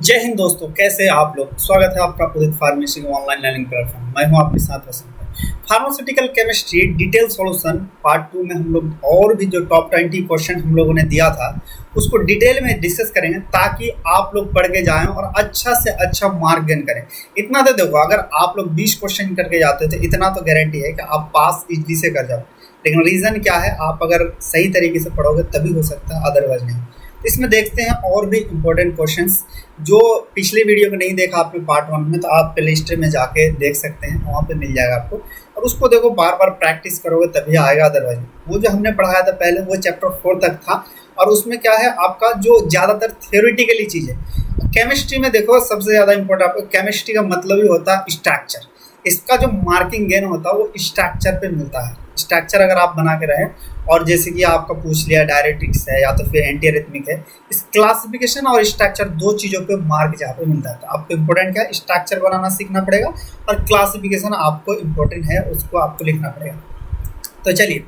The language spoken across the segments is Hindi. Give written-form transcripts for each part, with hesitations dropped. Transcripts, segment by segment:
जय हिंद दोस्तों, कैसे हैं आप लोग। स्वागत है आपका Udit pharmacy online learning platform. मैं हूं आपके साथ Vasant. Pharmaceutical chemistry detail solution part 2 में हम लोग और भी जो टॉप 20 क्वेश्चन हम लोगों ने दिया था उसको डिटेल में डिस्कस करेंगे ताकि आप लोग पढ़ के जाएं और अच्छा से अच्छा मार्क गेन करें। इतना तो देखो, अगर आप लोग 20 क्वेश्चन करके जाते हो तो इतना तो गारंटी है कि आप पास इजली से कर जाओ। लेकिन रीज़न क्या है, आप अगर सही तरीके से पढ़ोगे तभी हो सकता है, अदरवाइज नहीं। इसमें देखते हैं और भी इम्पोर्टेंट क्वेश्चंस जो पिछले वीडियो को नहीं देखा आपने पार्ट 1 में, तो आप प्ले लिस्ट में जाके देख सकते हैं, वहाँ पे मिल जाएगा आपको। और उसको देखो, बार बार प्रैक्टिस करोगे तभी आएगा, अदरवाइज। वो जो हमने पढ़ाया था पहले वो चैप्टर 4 तक था, और उसमें क्या है आपका जो ज़्यादातर थियोरिटिकली चीज़ है। केमिस्ट्री में देखो सबसे ज़्यादा इम्पोर्टेंट आपको केमिस्ट्री का मतलब ही होता है स्ट्रक्चर। इसका जो मार्किंग गेन होता है वो स्ट्रक्चर पे मिलता है। स्ट्रक्चर अगर आप बना के रहें, और जैसे कि आपका पूछ लिया डायरेक्टिक्स है या तो फिर एंटी एरिथमिक है, इस क्लासिफिकेशन और स्ट्रक्चर दो चीज़ों पे मार्क जहाँ पे मिलता है। तो आपको इम्पोर्टेंट क्या है, स्ट्रक्चर बनाना सीखना पड़ेगा, और क्लासिफिकेशन आपको इम्पोर्टेंट है, उसको आपको लिखना पड़ेगा। तो चलिए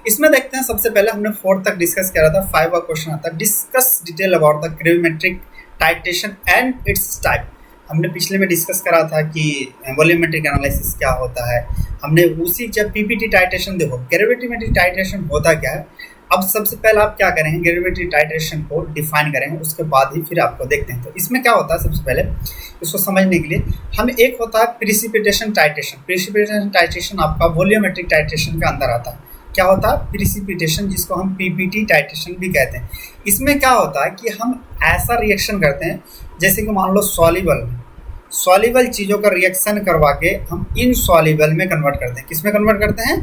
इसमें देखते हैं। सबसे पहले हमने 4 तक डिस्कस किया था। 5 का क्वेश्चन आता है, discuss detail about the gravimetric titration and it's type. हमने पिछले में डिस्कस करा था कि वॉल्यूमेट्रिक एनालिसिस क्या होता है। हमने उसी जब पीपीटी टाइट्रेशन, देखो ग्रेविमेट्रिक टाइट्रेशन होता क्या है। अब सबसे पहले आप क्या करेंगे, ग्रेविमेट्रिक टाइट्रेशन को डिफाइन करेंगे, उसके बाद ही फिर आपको देखते हैं। तो इसमें क्या होता है, सबसे पहले इसको समझने के लिए हमें एक होता है प्रिसिपिटेशन टाइट्रेशन। प्रिसिपिटेशन टाइट्रेशन आपका वॉल्यूमेट्रिक टाइट्रेशन के अंदर आता है। क्या होता है प्रिसिपिटेशन, जिसको हम पीपीटी टाइट्रेशन भी कहते हैं। इसमें क्या होता है कि हम ऐसा रिएक्शन करते हैं जैसे कि मान लो सॉल्युबल चीज़ों का रिएक्शन करवा के हम इनसॉल्युबल में कन्वर्ट करते हैं। किस में कन्वर्ट करते हैं,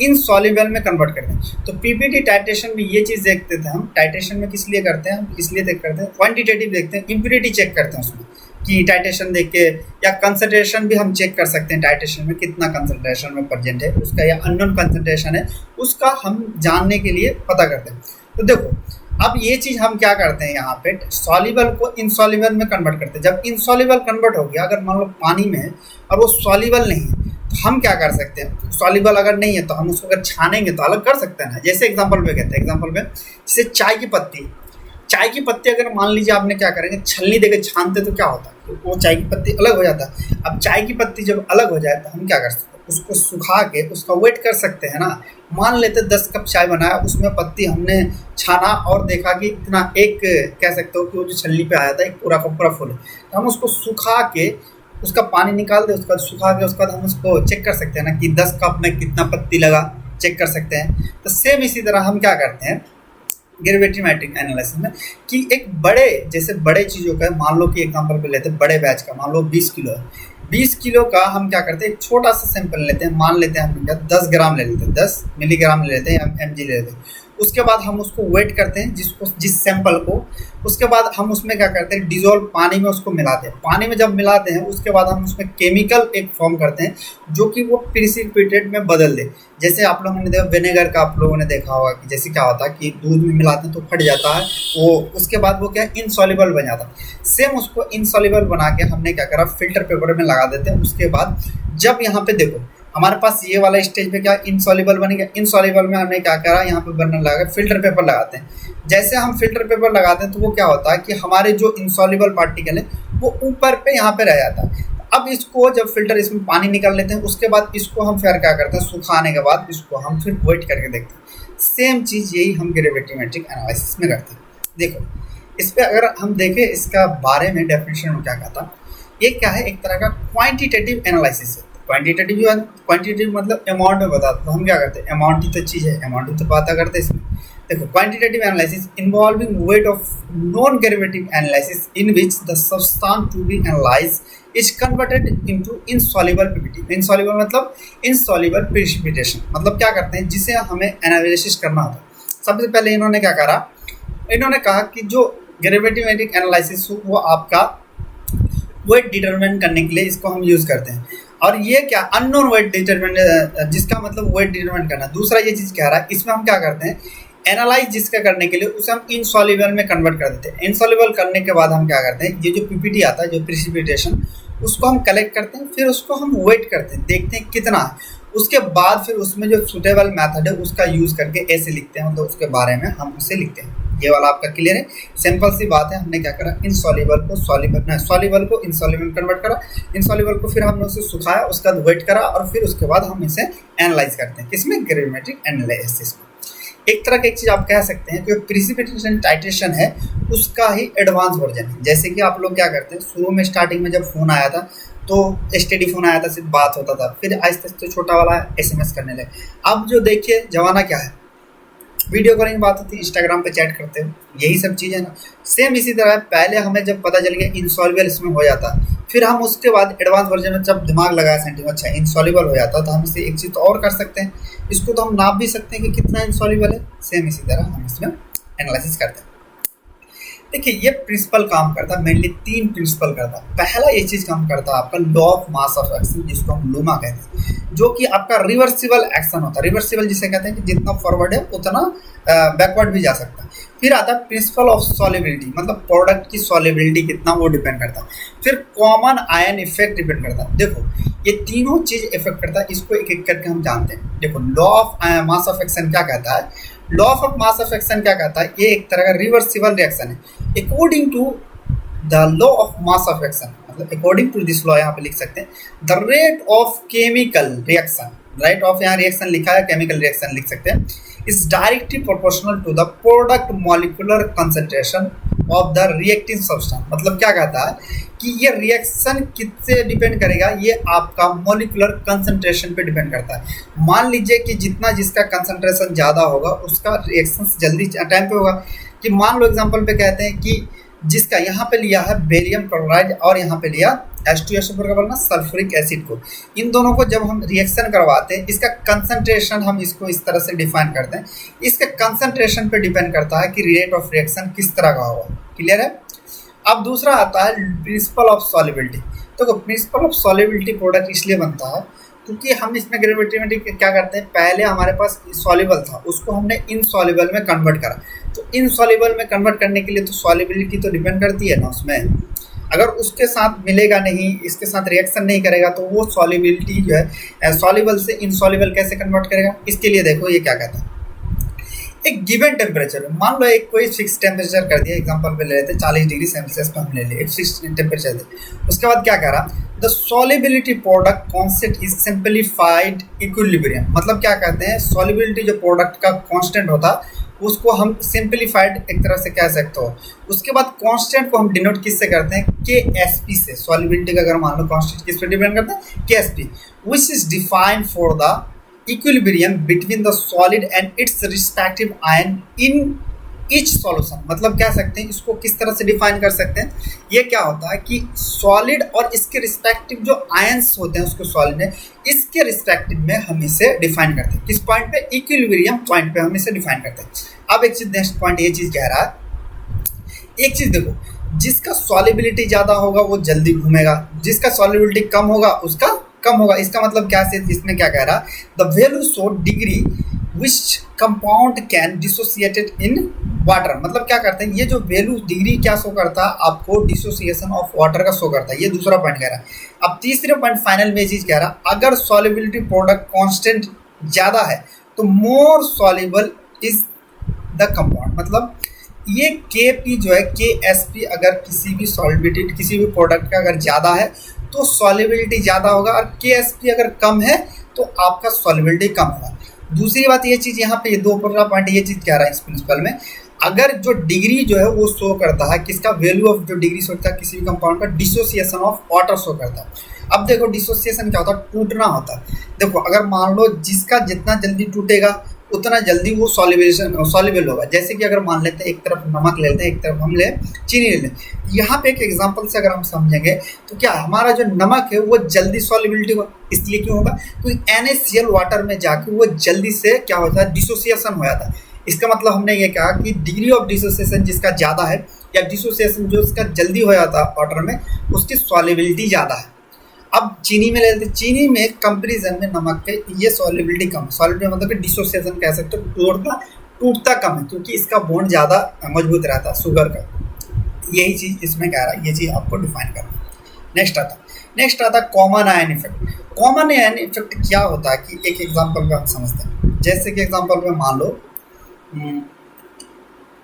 इनसॉल्युबल में कन्वर्ट करते हैं। तो पीपीटी टाइट्रेशन में ये चीज़ देखते थे हम। टाइट्रेशन में किस लिए करते हैं, हम इसलिए करते हैं क्वांटिटेटिव देखते हैं, इम्प्योरिटी चेक करते हैं उसमें कि टाइट्रेशन देख के, या कंसंट्रेशन भी हम चेक कर सकते हैं टाइट्रेशन में कितना कंसंट्रेशन में प्रेजेंट है उसका, या अननोन कंसंट्रेशन है उसका, हम जानने के लिए पता करते हैं। तो देखो अब ये चीज़ हम क्या करते हैं, यहाँ पे सॉल्युबल को इनसॉल्युबल में कन्वर्ट करते हैं। जब इनसॉल्युबल कन्वर्ट हो गया, अगर मान लो पानी में है और वो सॉल्युबल नहीं है, तो हम क्या कर सकते हैं, सॉल्युबल अगर नहीं है तो हम उसको अगर छानेंगे तो अलग कर सकते हैं ना। जैसे एग्जांपल में कहते हैं, एग्जांपल में जैसे चाय की पत्ती अगर मान लीजिए आपने क्या करेंगे, छलनी देकर छानते तो क्या होता है, वो चाय की पत्ती अलग हो जाता है। अब चाय की पत्ती जब अलग हो जाए तो हम क्या कर सकते हैं, उसको सुखा के उसका वेट कर सकते हैं ना। मान लेते 10 कप चाय बनाया, उसमें पत्ती हमने छाना और देखा कि इतना, एक कह सकते हो कि वो जो छलनी पे आया था एक पूरा का पूरा फुल, तो हम उसको सुखा के उसका पानी निकाल दे, उसका सुखा के उसके बाद हम उसको चेक कर सकते हैं ना कि 10 कप में कितना पत्ती लगा, चेक कर सकते हैं। तो सेम इसी तरह हम क्या करते हैं ग्रेविमेट्रिक एनालिसिस में, कि एक बड़े चीज़ों का, मान लो कि एग्जांपल पे लेते हैं बड़े बैच का, मान लो 20 किलो है। 20 किलो का हम क्या करते हैं, एक छोटा सा सैंपल लेते हैं, मान लेते हैं हम 10 ग्राम ले लेते हैं, 10 मिलीग्राम ले लेते हैं, एम जी ले लेते हैं। उसके बाद हम उसको वेट करते हैं जिस सैंपल को। उसके बाद हम उसमें क्या करते हैं, डिजोल्व पानी में उसको मिलाते हैं। पानी में जब मिलाते हैं उसके बाद हम उसमें केमिकल एक फॉर्म करते हैं जो कि वो प्रिसिपिटेट में बदल दे। जैसे आप लोगों ने देखा विनेगर का, आप लोगों ने देखा होगा कि जैसे क्या होता है कि दूध में मिलाते हैं तो फट जाता है वो, उसके बाद वो क्या इनसॉल्युबल बन जाता है। सेम उसको इनसॉल्युबल बना के हमने क्या करा, फिल्टर पेपर में लगा देते हैं। उसके बाद जब यहाँ पे देखो हमारे पास ये वाला स्टेज पे क्या इनसॉल्युबल बनेगा, इनसॉल्युबल में हमने क्या करा, यहाँ पे बर्नर लगा के फिल्टर पेपर लगाते हैं। जैसे हम फिल्टर पेपर लगाते हैं तो वो क्या होता है कि हमारे जो इनसॉल्युबल पार्टिकल है वो ऊपर पे यहाँ पे रह जाता है। अब इसको जब फिल्टर, इसमें पानी निकाल लेते हैं, उसके बाद इसको हम फिर क्या करते हैं, सुखाने के बाद इसको हम फिर वेट करके देखते हैं। सेम चीज़ यही हम ग्रेविमेट्रिक एनालिसिस में करते हैं। देखो इस पर अगर हम देखें, इसका बारे में डेफिनेशन में क्या कहता, ये क्या है, एक तरह का क्वांटिटेटिव एनालिसिस है। क्वांटिटेटिव मतलब अमाउंट में बताता, तो हम क्या करते हैं, अमाउंट ही तो चीज़ है, अमाउंट ही तो बात करते हैं इसमें। देखो quantitative analysis involving weight of non derivative analysis in which the substance to be analyse is converted into insoluble ppt. Insoluble मतलब इनसॉल्युबल प्रिसिपिटेशन, मतलब क्या करते हैं जिसे हमें एनालिसिस करना होता है। सबसे पहले इन्होंने क्या करा, इन्होंने कहा कि जो ग्रेविमेट्रिक एनालिसिस वो आपका वेट डिटरमिन करने के लिए इसको हम यूज़ करते हैं। और ये क्या अननोन वेट डिटरमिन, जिसका मतलब वेट डिटरमिन करना। दूसरा ये चीज़ कह रहा है, इसमें हम क्या करते हैं, एनालाइज जिसका करने के लिए उसे हम इनसॉल्युबल में कन्वर्ट कर देते हैं। इनसॉल्युबल करने के बाद हम क्या करते हैं, ये जो पीपीटी आता है, जो प्रिसिपिटेशन, उसको हम कलेक्ट करते हैं, फिर उसको हम वेट करते हैं, देखते हैं कितना है। उसके बाद फिर उसमें जो सुटेबल मेथड है उसका यूज़ करके ऐसे लिखते हैं, मतलब उसके बारे में हम उसे लिखते हैं। ये वाला आपका क्लियर है। सिंपल सी बात है, हमने क्या करा, इनसॉल्युबल को सॉल्युबल को इनसॉल्युबल कन्वर्ट करा, इनसॉल्युबल को फिर हमने उसे सुखाया, उसका वेट करा और फिर उसके बाद हम इसे एनालाइज करते हैं, किसमें, ग्रेविमेट्रिक एनालिसिस में। एक तरह की एक चीज़ आप कह सकते हैं कि प्रिसिपिटेशन टाइट्रेशन है उसका ही एडवांस वर्जन है। जैसे कि आप लोग क्या करते हैं, शुरू में स्टार्टिंग में जब फ़ोन आया था तो एसटीडी फ़ोन आया था, सिर्फ बात होता था, फिर आहिस्ते आहिस्ते छोटा वाला एसएमएस करने लगे। अब जो देखिए जमाना क्या है, वीडियो कॉलिंग बात होती है, इंस्टाग्राम पे चैट करते हो, यही सब चीज़ें ना। सेम इसी तरह पहले हमें जब पता चल गया इनसॉल्युबल इसमें हो जाता, फिर हम उसके बाद एडवांस वर्जन में जब दिमाग लगाया सेंटिंग, अच्छा इनसॉल्युबल हो जाता, तो हम इसे एक चीज़ तो और कर सकते हैं, इसको तो हम नाप भी सकते हैं कि कितना इनसॉल्युबल है। सेम इसी तरह हम इसमें एनालिसिस करते हैं। देखिए ये प्रिंसिपल काम करता है, मेनली 3 प्रिंसिपल करता है। पहला ये चीज़ काम करता है आपका law of mass of action, जिसको हम लूमा कहते हैं, जो कि आपका रिवर्सिबल एक्शन होता है। रिवर्सिबल जिसे कहते हैं कि जितना फॉरवर्ड है उतना बैकवर्ड भी जा सकता है। फिर आता है प्रिंसिपल ऑफ सॉल्युबिलिटी, मतलब प्रोडक्ट की सॉल्युबिलिटी कितना, वो डिपेंड करता है। फिर कॉमन आयन इफेक्ट डिपेंड करता है। देखो ये तीनों चीज़ इफेक्ट करता है, इसको एक एक करके हम जानते हैं। देखो law of mass of action क्या कहता है, law of mass of action क्या कहता है, ये एक तरह का रिवर्सिबल रिएक्शन है। According to the law of mass of action, मतलब अकॉर्डिंग टू दिस लॉ यहाँ पे लिख सकते हैं the rate of chemical reaction, right of यहाँ रिएक्शन लिखा है, केमिकल रिएक्शन लिख सकते हैं, is directly proportional to the product molecular concentration of the reactive substance. मतलब क्या कहता है कि ये रिएक्शन किससे डिपेंड करेगा, ये आपका मॉलिक्यूलर कंसंट्रेशन पे डिपेंड करता है। मान लीजिए कि जितना जिसका कंसंट्रेशन ज़्यादा होगा उसका रिएक्शन जल्दी टाइम पे होगा। कि मान लो एग्जांपल पे कहते हैं कि जिसका यहाँ पे लिया है बेरियम क्लोराइड और यहाँ पे लिया H2SO4 का बोलना सल्फ्यूरिक एसिड को, इन दोनों को जब हम रिएक्शन करवाते हैं इसका कंसंट्रेशन हम इसको इस तरह से डिफाइन करते हैं, इसके कंसंट्रेशन पे डिपेंड करता है कि रेट ऑफ रिएक्शन किस तरह का होगा। क्लियर है। अब दूसरा आता है प्रिंसिपल ऑफ सॉल्युबिलिटी। तो प्रिंसिपल ऑफ सॉल्युबिलिटी प्रोडक्ट इसलिए बनता है क्योंकि हम इसमें ग्रेविमेट्री क्या करते हैं, पहले हमारे पास सॉल्युबल था उसको हमने इनसॉल्युबल में कन्वर्ट करा। तो इनसॉल्युबल में कन्वर्ट करने के लिए तो सॉल्युबिलिटी तो डिपेंड करती है ना उसमें, अगर उसके साथ मिलेगा नहीं, इसके साथ रिएक्शन नहीं करेगा तो वो सॉल्युबिलिटी जो है सॉल्युबल से इनसॉल्युबल कैसे कन्वर्ट करेगा। इसके लिए देखो ये क्या कहता है, एक गिवन टेम्परेचर, मान लो एक कोई फिक्स टेम्परेचर कर दिया, एग्जांपल पे ले लेते 40 डिग्री सेल्सियस पे हम ले लिए, एक फिक्स टेम्परेचर दे। उसके बाद क्या कह रहा, the solubility product constant is simplified equilibrium. मतलब क्या कहते हैं, सॉल्युबिलिटी जो प्रोडक्ट का कांस्टेंट होता है उसको हम सिंपलीफाइड एक तरह से कह सकते हो। उसके बाद कांस्टेंट को हम डिनोट किससे करते हैं, KSP से। सॉल्युबिलिटी का अगर मान लो कांस्टेंट किस पे डिपेंड करता है, KSP, which is defined for the equilibrium between the solid and it's respective ion in each solution. मतलब कह सकते हैं इसको किस तरह से डिफाइन कर सकते हैं, ये क्या होता है कि सॉलिड और इसके रिस्पेक्टिव जो आयंस होते हैं उसको सॉलिड में, इसके रिस्पेक्टिव में हम इसे डिफाइन करते हैं। किस पॉइंट पे, इक्विलिब्रियम पॉइंट पे हम इसे डिफाइन करते हैं। अब एक चीज नेक्स्ट पॉइंट ये चीज कह रहा है, एक चीज देखो, जिसका सॉल्युबिलिटी ज़्यादा होगा वो जल्दी घूमेगा, जिसका सॉल्युबिलिटी कम होगा उसका कम होगा। इसका मतलब क्या है, इसमें क्या कह रहा है, the value show degree which compound can dissociated in water. मतलब क्या करते हैं, ये जो वैल्यू डिग्री क्या शो करता है आपको, डिसोसिएशन ऑफ वाटर का शो करता है। ये दूसरा पॉइंट कह रहा है। अब तीसरे पॉइंट फाइनल में ये चीज़ कह रहा है, अगर सॉल्युबिलिटी प्रोडक्ट कांस्टेंट ज़्यादा है तो मोर सॉल्युबल इज द कंपाउंड। मतलब ये KP जो है, KSP अगर किसी भी सॉल्युबिलिटी किसी भी प्रोडक्ट का अगर ज़्यादा है तो सॉल्युबिलिटी ज़्यादा होगा, और KSP अगर कम है तो आपका सॉल्युबिलिटी कम होगा। दूसरी बात ये चीज़ यहाँ पे ये दो पॉइंट ये चीज़ कह रहा है इस प्रिंसिपल में, अगर जो डिग्री जो है वो शो करता है किसका, वैल्यू ऑफ जो डिग्री शो करता है किसी भी कंपाउंड का, डिसोसिएशन ऑफ वाटर शो करता है। अब देखो डिसोसिएशन क्या होता है, टूटना होता है। देखो अगर मान लो जिसका जितना जल्दी टूटेगा उतना जल्दी वो सॉल्युबल होगा। जैसे कि अगर मान लेते हैं एक तरफ नमक ले लेते हैं, एक तरफ हम ले चीनी ले लें। यहाँ पे एक एग्जांपल से अगर हम समझेंगे तो क्या हमारा जो नमक है वो जल्दी सॉल्युबिलिटी होगा। इसलिए क्यों होगा, क्योंकि NaCl वाटर में जाके वो जल्दी से क्या होता है, डिसोसिएशन हो जाता है। इसका मतलब हमने ये कहा कि डिग्री ऑफ डिसोसिएशन जिसका ज़्यादा है, या डिसोसिएशन जो इसका जल्दी हो जाता है वाटर में, उसकी सॉल्युबिलिटी ज़्यादा है। अब चीनी में ले लेते, चीनी में कंपेरिजन में नमक के ये सॉल्युबिलिटी कम, सॉल्युबिलिटी मतलब कि डिसोसिएशन कह सकते हो, टूटता कम है, क्योंकि इसका बॉन्ड ज़्यादा मजबूत रहता है शुगर का। यही चीज़ इसमें कह रहा है, ये चीज़ आपको डिफाइन करना। नेक्स्ट आता common ion effect. Common ion effect क्या होता है कि एक एग्जाम्पल में हम समझते हैं। जैसे कि एग्जाम्पल में मान लो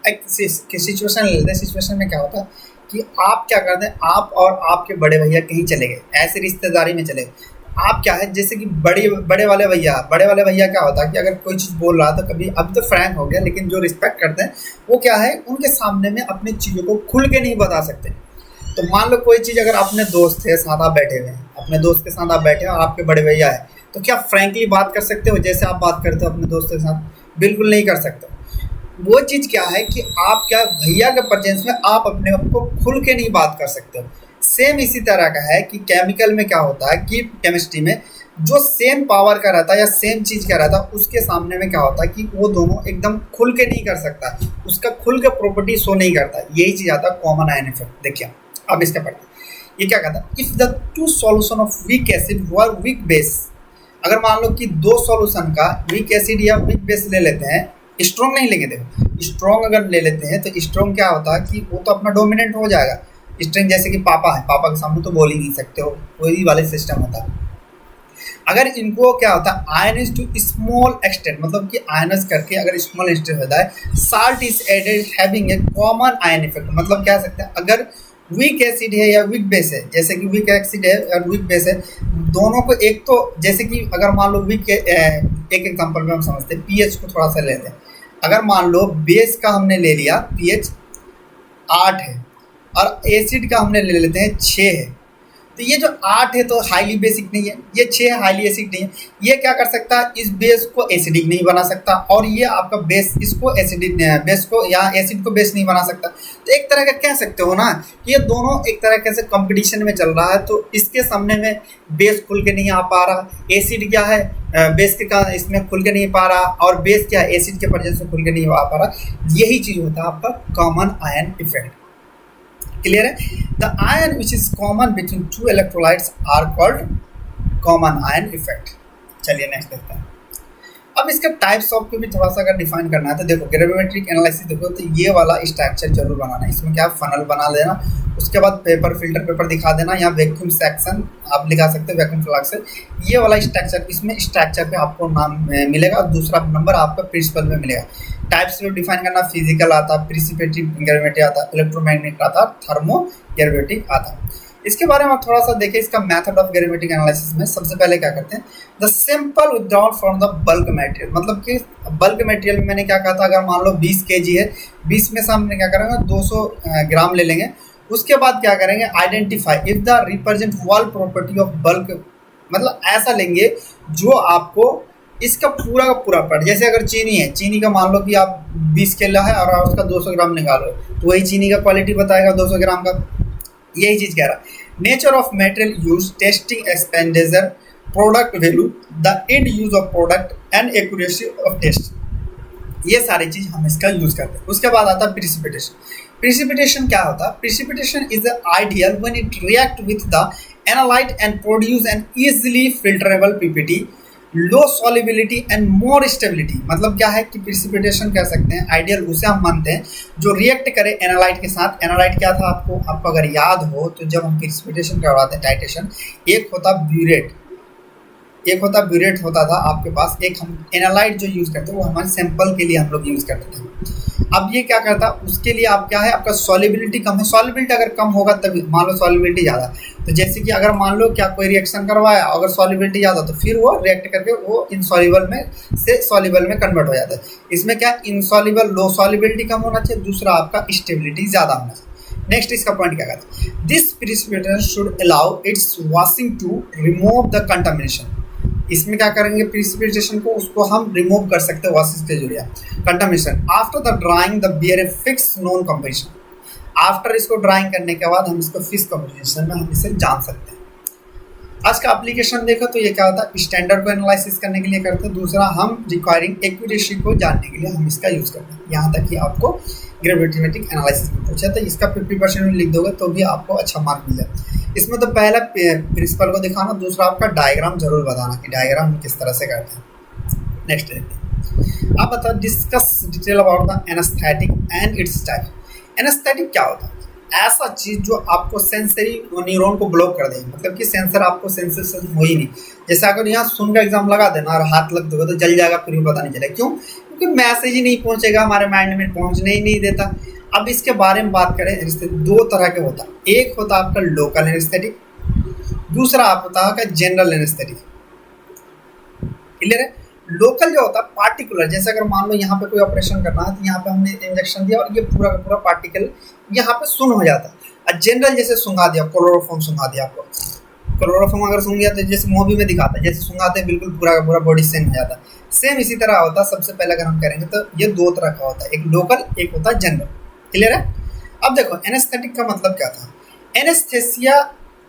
एक सिचुएशन ले लेते हैं। सिचुएशन में क्या होता है कि आप क्या करते हैं, आप और आपके बड़े भैया कहीं चले गए, ऐसे रिश्तेदारी में चले गए। आप क्या है, जैसे कि बड़े वाले भैया क्या होता है कि अगर कोई चीज़ बोल रहा तो कभी, अब तो फ्रैंक हो गया, लेकिन जो रिस्पेक्ट करते हैं वो क्या है, उनके सामने में अपनी चीज़ों को खुल के नहीं बता सकते। तो मान लो कोई चीज़ अगर अपने दोस्त के साथ आप बैठे हुए हैं, अपने दोस्त के साथ आप बैठे हैं और आपके बड़े भैया है, तो क्या फ्रैंकली बात कर सकते हो जैसे आप बात करते हो अपने दोस्त के साथ? बिल्कुल नहीं कर सकते। वो चीज़ क्या है कि आप क्या, भैया के प्रेजेंस में आप अपने आप को खुल के नहीं बात कर सकते हो। सेम इसी तरह का है कि केमिकल में क्या होता है कि केमिस्ट्री में जो सेम पावर का रहता है या सेम चीज़ का रहता है, उसके सामने में क्या होता है कि वो दोनों एकदम खुल के नहीं कर सकता, उसका खुल के प्रॉपर्टी शो नहीं करता। यही चीज़ आता है कॉमन आयन इफेक्ट। देखिए अब इसका पढ़ते हैं। ये क्या कहता है, if the two solution of weak acid were weak base, अगर मान लो कि दो सॉल्यूशन का वीक एसिड या वीक बेस ले लेते हैं, स्ट्रॉन्ग नहीं लेंगे, देखो स्ट्रॉन्ग अगर ले लेते हैं तो स्ट्रॉन्ग क्या होता है कि वो तो अपना डोमिनेंट हो जाएगा। स्ट्रॉन्ग जैसे कि पापा है, पापा के सामने तो बोल ही नहीं सकते हो, वही वाले सिस्टम होता है। अगर इनको क्या होता है, आयनाइज टू स्मॉल एक्सटेंट, मतलब कि आयनाइज करके अगर स्मॉल एक्सटेंट हो जाए, salt is added having a common ion effect, मतलब कह सकते हैं अगर वीक एसिड है या वीक बेस है, जैसे कि वीक एसिड है और वीक बेस है, दोनों को एक तो जैसे कि अगर मान लो वीक, एक एग्जांपल में हम समझते हैं, पीएच को थोड़ा सा लेते हैं। अगर मान लो बेस का हमने ले लिया पीएच 8 है और एसिड का हमने ले लेते हैं 6 है, तो ये जो 8 है तो हाईली बेसिक नहीं है, ये 6 हाईली एसिड नहीं है। ये क्या कर सकता है, इस बेस को एसिडिक नहीं बना सकता, और ये आपका बेस इसको एसिडिक, बेस को या एसिड को बेस नहीं बना सकता। तो एक तरह का कह सकते हो ना कि ये दोनों एक तरह से कंपटीशन में चल रहा है। तो इसके सामने में बेस खुल के नहीं आ पा रहा, एसिड क्या है बेस के का इसमें खुल के नहीं पा रहा, और बेस क्या है एसिड के प्रेजेंस में खुल के नहीं आ पा रहा। यही चीज़ होता है आपका कॉमन आयन इफेक्ट। क्लियर है? The ion which is common between two electrolytes are called common ion effect. चलिए नेक्स्ट देखते हैं। अब इसका टाइप्स ऑफ को भी थोड़ा सा अगर डिफाइन करना है तो देखो ग्रेविमेट्रिक एनालिसिस, देखो तो ये वाला स्ट्रक्चर जरूर बनाना है। इसमें क्या फनल बना देना, उसके बाद पेपर फिल्टर पेपर दिखा देना, या वैक्यूम सेक्शन आप लिखा सकते हो, वैक्यूम फ्लक्स। ये वाला स्ट्रक्चर, इसमें स्ट्रक्चर पे आपको नाम मिलेगा और दूसरा नंबर आपका प्रिंसिपल में मिलेगा। टाइप्स में डिफाइन करना, फिजिकल आता, प्रिसिपिटिव ग्रेविमेट्री आता, इलेक्ट्रोमैग्नेटिक आता, थर्मो ग्रेविमेट्रिक आता। इसके बारे में थोड़ा सा देखें, इसका मेथड ऑफ ग्रेविमेट्रिक एनालिसिस में सबसे पहले क्या करते हैं, the simple withdrawal from the bulk material, मतलब कि बल्क मटेरियल में मैंने क्या कहा था, अगर मान लो 20 kg है, 20 में से हमने क्या करेंगे 200 ग्राम ले लेंगे। उसके बाद क्या करेंगे, identify if the represent wall property of bulk, मतलब ऐसा लेंगे जो आपको इसका पूरा का पूरा पड़, जैसे अगर चीनी है, चीनी का मान लो कि आप 20 किलो है और उसका 200 ग्राम निकालो, तो वही चीनी का क्वालिटी बताएगा 200 ग्राम का। यही चीज़ कह रहा। Nature of material use, testing expenditure, product value, the end use of product and accuracy of test, ये सारी चीज़ हम इसका यूज़ करते हैं। उसके बाद आता है प्रिसिपिटेशन। प्रिसिपिटेशन क्या होता है, precipitation is ideal when it react with the analyte and produce an easily filterable PPT, low solubility and more stability. मतलब क्या है कि प्रिसिपिटेशन कह सकते हैं आइडियल उसे हम मानते हैं जो रिएक्ट करे एनालाइट के साथ। एनालाइट क्या था, आपको अगर याद हो तो जब हम प्रिसिपिटेशन करवाते हैं टाइटेशन, एक होता ब्यूरेट, एक होता ब्यूरेट होता था आपके पास, एक हम एनालाइट जो यूज़ करते हैं वो हमारे सैंपल के लिए हम लोग यूज़ करते थे। अब ये क्या करता, उसके लिए आप क्या है, आपका सॉल्युबिलिटी कम है। सॉल्युबिलिटी अगर कम होगा तभी, मान लो सॉल्युबिलिटी ज़्यादा, तो जैसे कि अगर मान लो क्या कोई रिएक्शन करवाया, अगर सॉल्युबिलिटी ज़्यादा तो फिर वो रिएक्ट करके वो इनसॉल्युबल में से सॉल्युबल में कन्वर्ट हो जाता है। इसमें क्या इनसॉल्युबल, लो सॉल्युबिलिटी कम होना चाहिए, दूसरा आपका स्टेबिलिटी ज़्यादा होना चाहिए। नेक्स्ट इसका पॉइंट क्या कहता है, this precipitation should allow its washing to remove the contamination. इसमें क्या करेंगे, प्रिसिपिटेशन को उसको हम रिमूव कर सकते हैं वॉशिंग के जरिए contamination. After the drying the bear a fix known composition, after इसको ड्राइंग करने के बाद हम इसको फिक्स कंपोजिशन में हम इसे जान सकते हैं। आज का एप्लीकेशन देखो तो ये क्या होता है, स्टैंडर्ड को एनालिसिस करने के लिए करते हैं, दूसरा हम रिक्वायरिंग एक्यूरेसी को जानने के लिए हम इसका यूज़ करते हैं। यहाँ तक कि आपको ग्रेविमेट्रिक एनालिसिस में पूछा तो इसका 50% लिख दोगे तो भी आपको अच्छा मार्क मिल जाए। इसमें तो पहला प्रिंसिपल को दिखाना, दूसरा आपका डायग्राम जरूर बताना कि डायग्राम किस तरह से करते हैं। नेक्स्ट देखते हैं। अब बताओ, discuss detail about the anaesthetic and it's type. Anaesthetic क्या होता है, ऐसा चीज़ जो आपको सेंसरी न्यूरॉन को ब्लॉक कर देगी, मतलब कि सेंसर आपको सेंसेशन हो ही नहीं। जैसे अगर यहाँ सुन का एग्जाम लगा देना और हाथ लग दोगे तो जल जाएगा, फिर भी पता नहीं चलेगा। क्यों? क्योंकि मैसेज ही नहीं पहुंचेगा, हमारे माइंड में पहुंचने ही नहीं देता। अब इसके बारे में बात करें, एनेस्थेटिक दो तरह के होता है। एक होता है आपका लोकल एनेस्थेटिक, दूसरा आप होता है आपका जनरल एनेस्थेटिक। क्लियर है? लोकल जो होता है पार्टिकुलर, जैसे अगर मान लो यहाँ पे कोई ऑपरेशन करना है तो यहाँ पे हमने इंजेक्शन दिया और ये पूरा का पूरा पार्टिकल यहाँ पे सुन हो जाता है। और जनरल जैसे सुंघा दिया, क्लोरोफॉर्म सुंघा दिया आपको, क्लोरोफॉर्म अगर सूंघ गया तो जैसे मूवी में दिखाता है, जैसे सुंघाते हैं बिल्कुल पूरा का पूरा बॉडी सेम हो जाता है। सेम इसी तरह होता है। सबसे पहले अगर हम करेंगे तो ये दो तरह का होता है, एक लोकल, एक होता है जनरल। क्लियर है? अब देखो एनेस्थेटिक का मतलब क्या था। Anaesthesia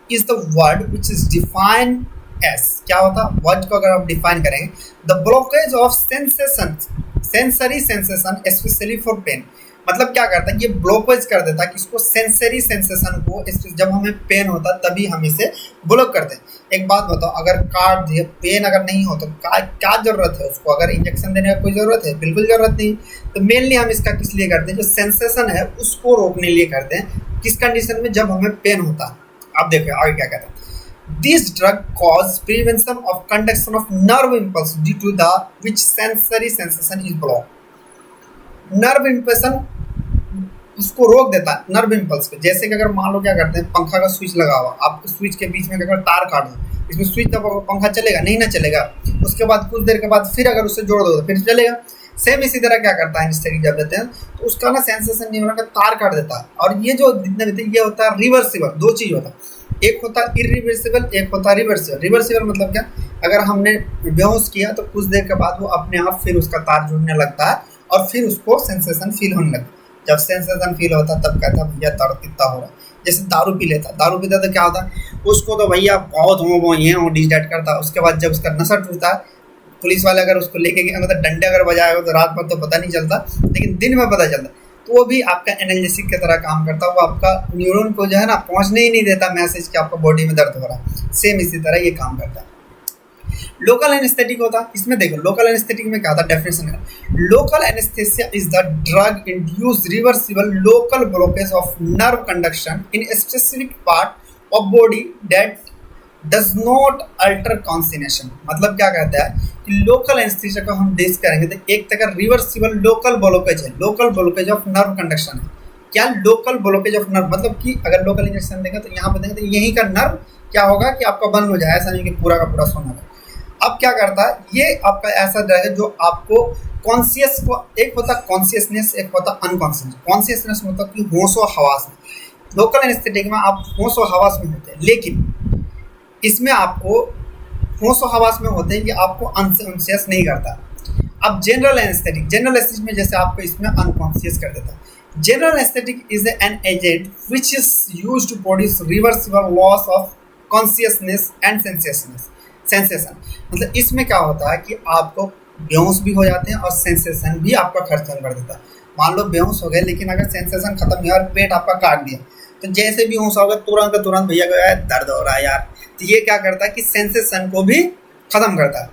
is the word which is defined as, क्या होता है वर्ड को अगर आप डिफाइन करेंगे, the blockage of sensation, sensory sensation specially for pain. मतलब क्या करता है, ये ब्लॉकेज कर देता है किसको, सेंसरी सेंसेशन को। जब हमें पेन होता है तभी हम इसे ब्लॉक करते हैं। एक बात बताओ, अगर काट दिए, पेन अगर नहीं हो तो क्या जरूरत है उसको, अगर इंजेक्शन देने का कोई जरूरत है? बिल्कुल जरूरत नहीं। तो मेनली हम इसका किस लिए करते हैं, जो सेंसेशन है उसको रोकने लिए करते हैं। किस कंडीशन में, जब हमें पेन होता है। आप देखिए आगे क्या कहता है, This drug cause prevention of conduction of nerve impulse due to the which sensory sensation is blocked. Nerve impulses उसको रोक देता है, नर्व इम्पल्स को। जैसे कि अगर मान लो क्या करते हैं, पंखा का स्विच लगा हुआ, आपको स्विच के बीच में अगर तार काट दो, इसमें स्विच दबाओ पंखा चलेगा नहीं ना चलेगा। उसके बाद कुछ देर के बाद फिर अगर उससे जोड़ दो तो फिर चलेगा। सेम इसी तरह क्या करता है एनेस्थेटिक जब देते हैं तो उसका ना सेंसेशन नहीं होने का, तार काट देता है। और ये जो जितने भी ये होता है रिवर्सिबल, दो चीज़ होता है, एक होता है इरिवर्सिबल, एक होता है रिवर्सिबल। रिवर्सिबल मतलब क्या, अगर हमने बेहोश किया तो कुछ देर के बाद वो अपने आप फिर उसका तार जुड़ने लगता है और फिर उसको सेंसेशन फील होने लगता है। जब सेंसेशन फील होता है तब कहता है भैया दर्द कितना हो रहा है। जैसे दारू पी लेता, दारू पीता तो क्या होता है, उसको तो भैया बहुत हो ये डिस्टार्ट करता है। उसके बाद जब उसका नशा टूटता है, पुलिस वाले अगर उसको लेके गए, मतलब डंडे अगर बजाएगा तो रात भर तो पता नहीं चलता, लेकिन दिन में पता चलता। तो वो भी आपका एनाल्जेसिक की तरह काम करता है। वो आपका न्यूरॉन को जो है ना पहुंचने ही नहीं देता मैसेज कि आपका बॉडी में दर्द हो रहा है। सेम इसी तरह ये काम करता है। लोकल एनेस्थेटिक होता है, इसमें देखो लोकल एनेस्थेटिक में क्या होता है, डेफिनेशन है, local anaesthesia is the drug induce reversible local blockage of nerve conduction in specific part of body that does not alter consciousness. मतलब क्या कहता है कि लोकल एनेस्थेसिया को हम देख करेंगे तो एक तरह रिवर्सिबल लोकल ब्लॉकेज है, local blockage of nerve conduction है। क्या लोकल ब्लॉकेज ऑफ नर्व मतलब कि अगर लोकल इंजेक्शन देंगे तो यहाँ पे देंगे तो यहीं का नर्व क्या होगा कि आपका बंद हो जाए, ऐसा नहीं कि पूरा का पूरा सुन होगा। अब क्या करता है, ये आपका ऐसा ड्रग है जो आपको कॉन्शियस को, एक होता कॉन्शियसनेस, एक होता अनकॉन्शियस। कॉन्शियसनेस मतलब कि होशो हवास में। लोकल एनेस्थेटिक में आप होशो हवास में होते हैं, लेकिन इसमें आपको होशो हवास में होते हैं, ये आपको अनकॉन्शियस नहीं करता। अब जनरल एनेस्थेटिक, जनरल एनेस्थेटिक में जैसे आपको इसमें अनकॉन्शियस कर देता है। General anaesthetic is an agent which is used to produce reversible loss of consciousness and sensation. मतलब इसमें क्या होता है कि आपको बेहोश भी हो जाते हैं और सेंसेशन भी आपका खत्म कर देता है। मान लो बेहोश हो गए, लेकिन अगर सेंसेशन खत्म नहीं और पेट आपका काट दिया तो जैसे भी होश होगा तुरंत भैया को यार दर्द हो रहा है यार, तो ये क्या करता है कि सेंसेशन को भी खत्म करता है।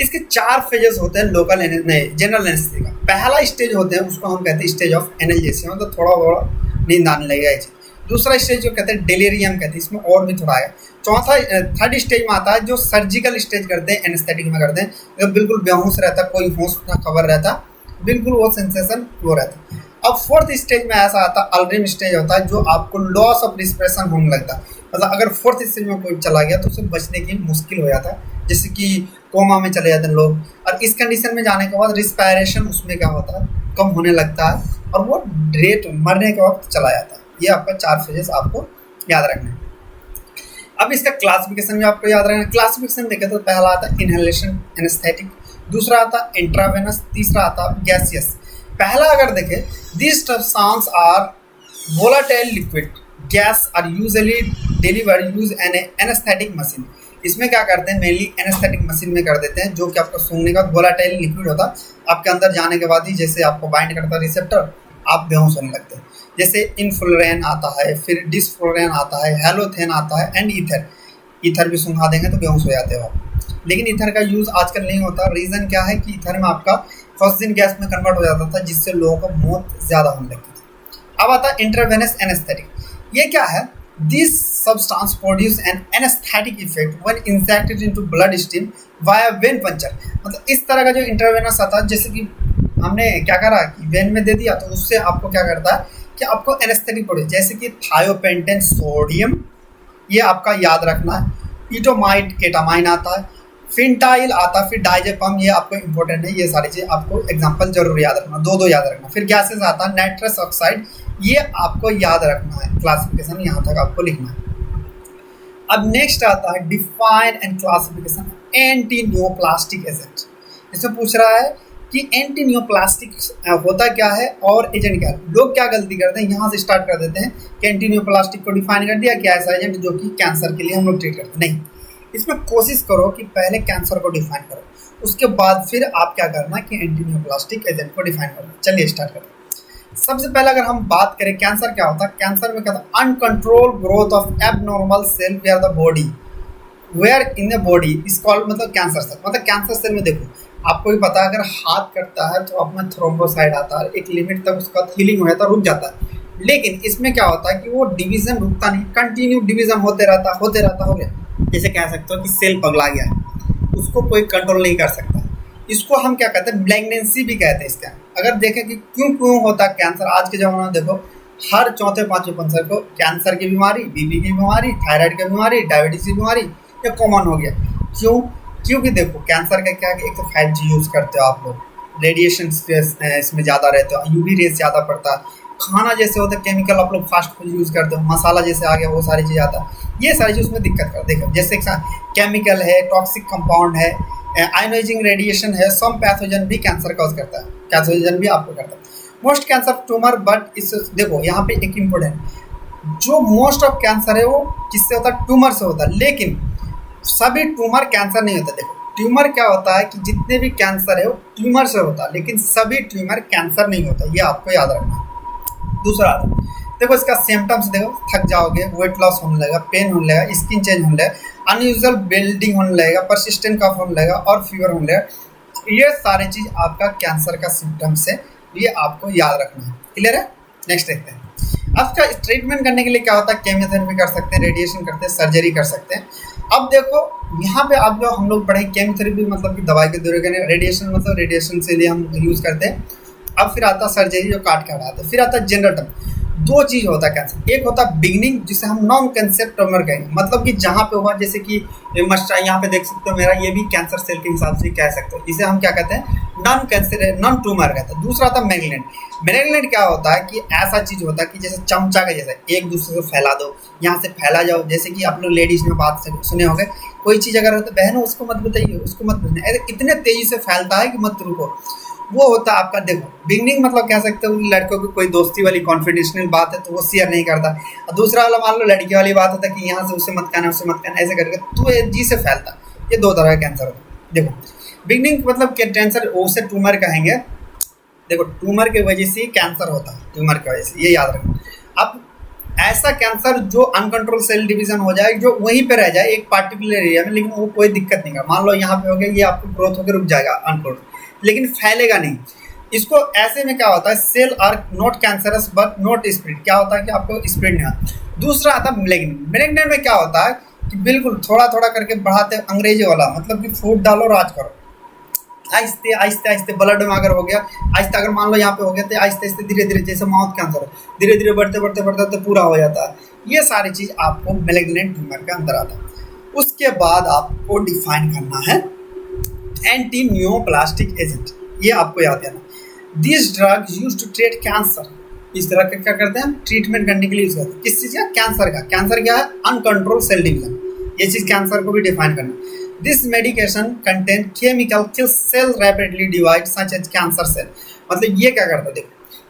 इसके 4 फेजेस होते हैं लोकल जनरल एनेस्थेसिया का। पहला स्टेज होते हैं उसको हम कहते हैं स्टेज ऑफ एनाल्जेसिया, मतलब थोड़ा नींद आने लगेगा। दूसरा स्टेज जो कहते हैं डेलीरियम कहते हैं, इसमें और भी थोड़ा है। चौथा थर्ड स्टेज में आता है जो सर्जिकल स्टेज करते हैं एनेस्थेटिक में करते हैं, जब बिल्कुल बेहोश रहता, कोई होश ना खबर रहता, बिल्कुल वो सेंसेशन वो रहता। अब फोर्थ स्टेज में ऐसा आता है अल्ट्रीम स्टेज होता है जो आपको लॉस ऑफ रिस्पिरेशन होने लगता है। मतलब अगर फोर्थ स्टेज में कोई चला गया तो उसे बचने की मुश्किल हो जाता है, जैसे कि कोमा में चले जाते हैं लोग। और इस कंडीशन में जाने के बाद रिस्पायरेशन उसमें क्या होता है, कम होने लगता है और वो डेट मरने के वक्त चला जाता है। ये आपका 4 फेजेस आपको याद रखना है। अब इसका क्लासिफिकेशन भी आपको याद रखना है। क्लासिफिकेशन देखें तो पहला आता है इनहेलेशन एनेस्थेटिक, दूसरा आता है इंट्रावेनस, तीसरा आता है गैसियस। पहला अगर देखें, this substance are volatile liquid gas are usually delivered use an anaesthetic machine. इसमें क्या करते हैं, मेनली एनेस्थेटिक मशीन में कर देते हैं, जो कि आपका सूंघने का वोलाटाइल लिक्विड होता है, आपके अंदर जाने के बाद ही जैसे आपको बाइंड करता है रिसेप्टर, आप बेहोश होने लगते हैं। जैसे इनफ्लोरेन आता है, फिर डिस्फ्लोरेन आता है, हेलोथेन आता है एंड ईथर भी सूंघा देंगे तो बेहोश हो जाते हो आप। लेकिन ईथर का यूज़ आजकल नहीं होता। रीज़न क्या है कि ईथर में आपका ऑक्सीजन गैस में कन्वर्ट हो जाता था, जिससे लोगों को मौत ज़्यादा होने लगती थी। अब आता है इंट्रावेनस एनेस्थेटिक। ये क्या है, this substance produce an anaesthetic effect when injected into blood stream via when puncture. मतलब इस तरह का जो इंट्रावेनस आता है, जैसे कि हमने क्या करा कि वेन में दे दिया, तो उससे आपको क्या करता है कि आपको एनेस्थेटिक प्रोड्यूस, जैसे कि थायोपेंटेन सोडियम, ये आपका याद रखना है। इटोमाइड केटामाइन आता है, फिनटाइल आता है, फिर डाइजेपम, ये आपको इंपॉर्टेंट है, ये सारी चीज़ आपको एग्जांपल जरूर याद रखना, दो याद रखना। फिर गैसेस आता है, नाइट्रस ऑक्साइड, ये आपको याद रखना है, क्लासिफिकेशन यहाँ तक आपको लिखना है। अब नेक्स्ट आता है define and classification anti neoplastic agent. इसमें पूछ रहा है कि एंटी नियोप्लास्टिक होता क्या है और एजेंट क्या है। लोग क्या गलती करते हैं, यहाँ से स्टार्ट कर देते हैं कि एंटी नियोप्लास्टिक को डिफाइन कर दिया, क्या ऐसा एजेंट जो कि कैंसर के लिए हम लोग ट्रीट करते हैं। नहीं, इसमें कोशिश करो कि पहले कैंसर को डिफाइन करो, उसके बाद फिर आप क्या करना कि एंटी नियोप्लास्टिक एजेंट को डिफाइन करना। चलिए स्टार्ट करते हैं। सबसे पहले अगर हम बात करें कैंसर क्या होता है, कैंसर में क्या होता है, uncontrol growth of abnormal cell where the body, where in the body is called, मतलब कैंसर सेल। मतलब कैंसर सेल में देखो, आपको भी पता है अगर हाथ कटता है तो अपना थ्रोम्बोसाइट आता है, एक लिमिट तक उसका हीलिंग हो जाता है, रुक जाता है। लेकिन इसमें क्या होता है कि वो डिवीजन रुकता नहीं, कंटिन्यू डिवीजन होते रहता हो गया। जैसे कह सकते हो कि सेल पगला गया है, उसको कोई कंट्रोल नहीं कर सकता। इसको हम क्या कहते हैं, मैलिग्नेंसी भी कहते हैं इसका। अगर देखें कि क्यों होता है कैंसर, आज के ज़माने में देखो हर चौथे पाँचवें पंचर को कैंसर की बीमारी, बीपी की बीमारी, थायराइड की बीमारी, डायबिटीज की बीमारी, ये कॉमन हो गया। क्योंकि देखो कैंसर का क्या है, एक तो 5G यूज़ करते हो आप लोग, रेडिएशन इसमें ज़्यादा रहते हो, UV रेस ज़्यादा पड़ता है, खाना जैसे होता है केमिकल आप लोग फास्ट फूड यूज़ करते हो, मसाला जैसे आ गया वो सारी चीज़ आता है, ये सारी चीज़ उसमें दिक्कत कर। देखो जैसे केमिकल है, टॉक्सिक कंपाउंड है, आयोनाइजिंग रेडिएशन है, सम पैथोजन भी कैंसर कॉज करता है, पैथोजन भी आपको करता है। मोस्ट कैंसर ट्यूमर, बट इस देखो यहाँ पे एक इम्पोर्टेंट, जो मोस्ट ऑफ कैंसर है वो किससे होता है, ट्यूमर से होता है, लेकिन सभी ट्यूमर कैंसर नहीं होता। देखो ट्यूमर क्या होता है कि जितने भी कैंसर है वो ट्यूमर से होता है, लेकिन सभी ट्यूमर कैंसर नहीं होता, ये आपको याद रखना है। दूसरा देखो इसका सिम्टम्स, देखो थक जाओगे, वेट लॉस होने लगेगा, पेन होने लगेगा, स्किन चेंज होने लगेगा, अनयूजुअल ब्लीडिंग होने लगेगा, परसिस्टेंट कफ होने लगेगा और फीवर होने लगेगा। ये सारी चीज़ आपका कैंसर का सिम्टम्स है, ये आपको याद रखना है। क्लियर है? नेक्स्ट देखते हैं। अब इसका ट्रीटमेंट करने के लिए क्या होता है, केमोथेरेपी कर सकते हैं, रेडिएशन करते हैं, सर्जरी कर सकते हैं। अब देखो यहाँ पे आप जो हम लोग पढ़े केमोथेरेपी मतलब कि दवाई के द्वारा करें, रेडिएशन मतलब रेडिएशन से लिए हम यूज़ करते हैं। अब फिर आता है सर्जरी जो काट के हटाते हैं, फिर आता है जनरल टर्म। दो चीज़ होता है कैंसर, एक होता है बिगनिंग जिसे हम नॉन कैंसर ट्यूमर कहेंगे, मतलब कि जहाँ पे हुआ, जैसे कि मस्टा यहाँ पे देख सकते हो मेरा, ये भी कैंसर सेल के हिसाब से कह सकते हो, इसे हम क्या कहते हैं, नॉन कैंसर, नॉन ट्यूमर कहते हैं। दूसरा आता है मैलिग्नेंट। मैलिग्नेंट क्या होता है कि ऐसा चीज़ होता है कि जैसे चमचा का जैसा एक दूसरे को फैला दो, यहाँ से फैला जाओ, जैसे कि आप लोग लेडीज़ में बात सुने होंगे, कोई चीज़ अगर होता है बहनों उसको मत बताइए, उसको मत बताइए, ऐसे इतने तेज़ी से फैलता है कि मत रुको, वो होता है आपका। देखो बिगनिंग मतलब कह सकते हो लड़कों की कोई दोस्ती वाली कॉन्फिडेंशियल बात है तो वो शेयर नहीं करता, और दूसरा वाला मान लो लड़की वाली बात होता है कि यहाँ से उसे मत कहना, उसे मत कहना, ऐसे करके तो ये जी से फैलता। ये दो तरह का कैंसर होता है। देखो बिगनिंग मतलब कैंसर, उसे ट्यूमर कहेंगे। देखो ट्यूमर की वजह से कैंसर होता है, ट्यूमर की वजह से, ये याद रखो। अब ऐसा कैंसर जो अनकंट्रोल सेल डिवीजन हो जाए, जो वहीं पे रह जाए एक पार्टिकुलर एरिया में, लेकिन वो कोई दिक्कत नहीं कर, मान लो यहाँ पे हो गया, ये आपको ग्रोथ होकर रुक जाएगा अनकंट्रोल, लेकिन फैलेगा नहीं। इसको ऐसे में क्या होता है, cell are not cancerous but not spread, क्या होता है कि आपको स्प्रेड नहीं आता। दूसरा आता है मैलिग्नेंट। मैलिग्नेंट में क्या होता है कि बिल्कुल थोड़ा थोड़ा करके बढ़ाते, अंग्रेजी वाला मतलब कि फूट डालो राज करो, आहिस्ते आहिस्ते आहिस्ते ब्लड में अगर हो गया, आहिस्ते अगर मान लो यहाँ पे हो गया तो आहिस्ते आहिस्ते धीरे धीरे, जैसे माउथ कैंसर हो, धीरे धीरे बढ़ते बढ़ते बढ़ते तो पूरा हो जाता है। ये सारी चीज़ आपको मैलिग्नेंट ट्यूमर के अंदर आता है। उसके बाद आपको डिफाइन करना है एंटी नियोप्लास्टिक एजेंट, ये आपको याद करना। This drug use to treat cancer, इस तरह का क्या करते हैं हम ट्रीटमेंट करने के लिए यूज करते हैं। किस चीज़ का, कैंसर का। कैंसर क्या है, अनकंट्रोल सेल डिवीजन, ये चीज़ कैंसर को भी डिफाइन करना। This medication contain chemical kill cell rapidly divide such as cancer cell, मतलब ये क्या करता है, देखो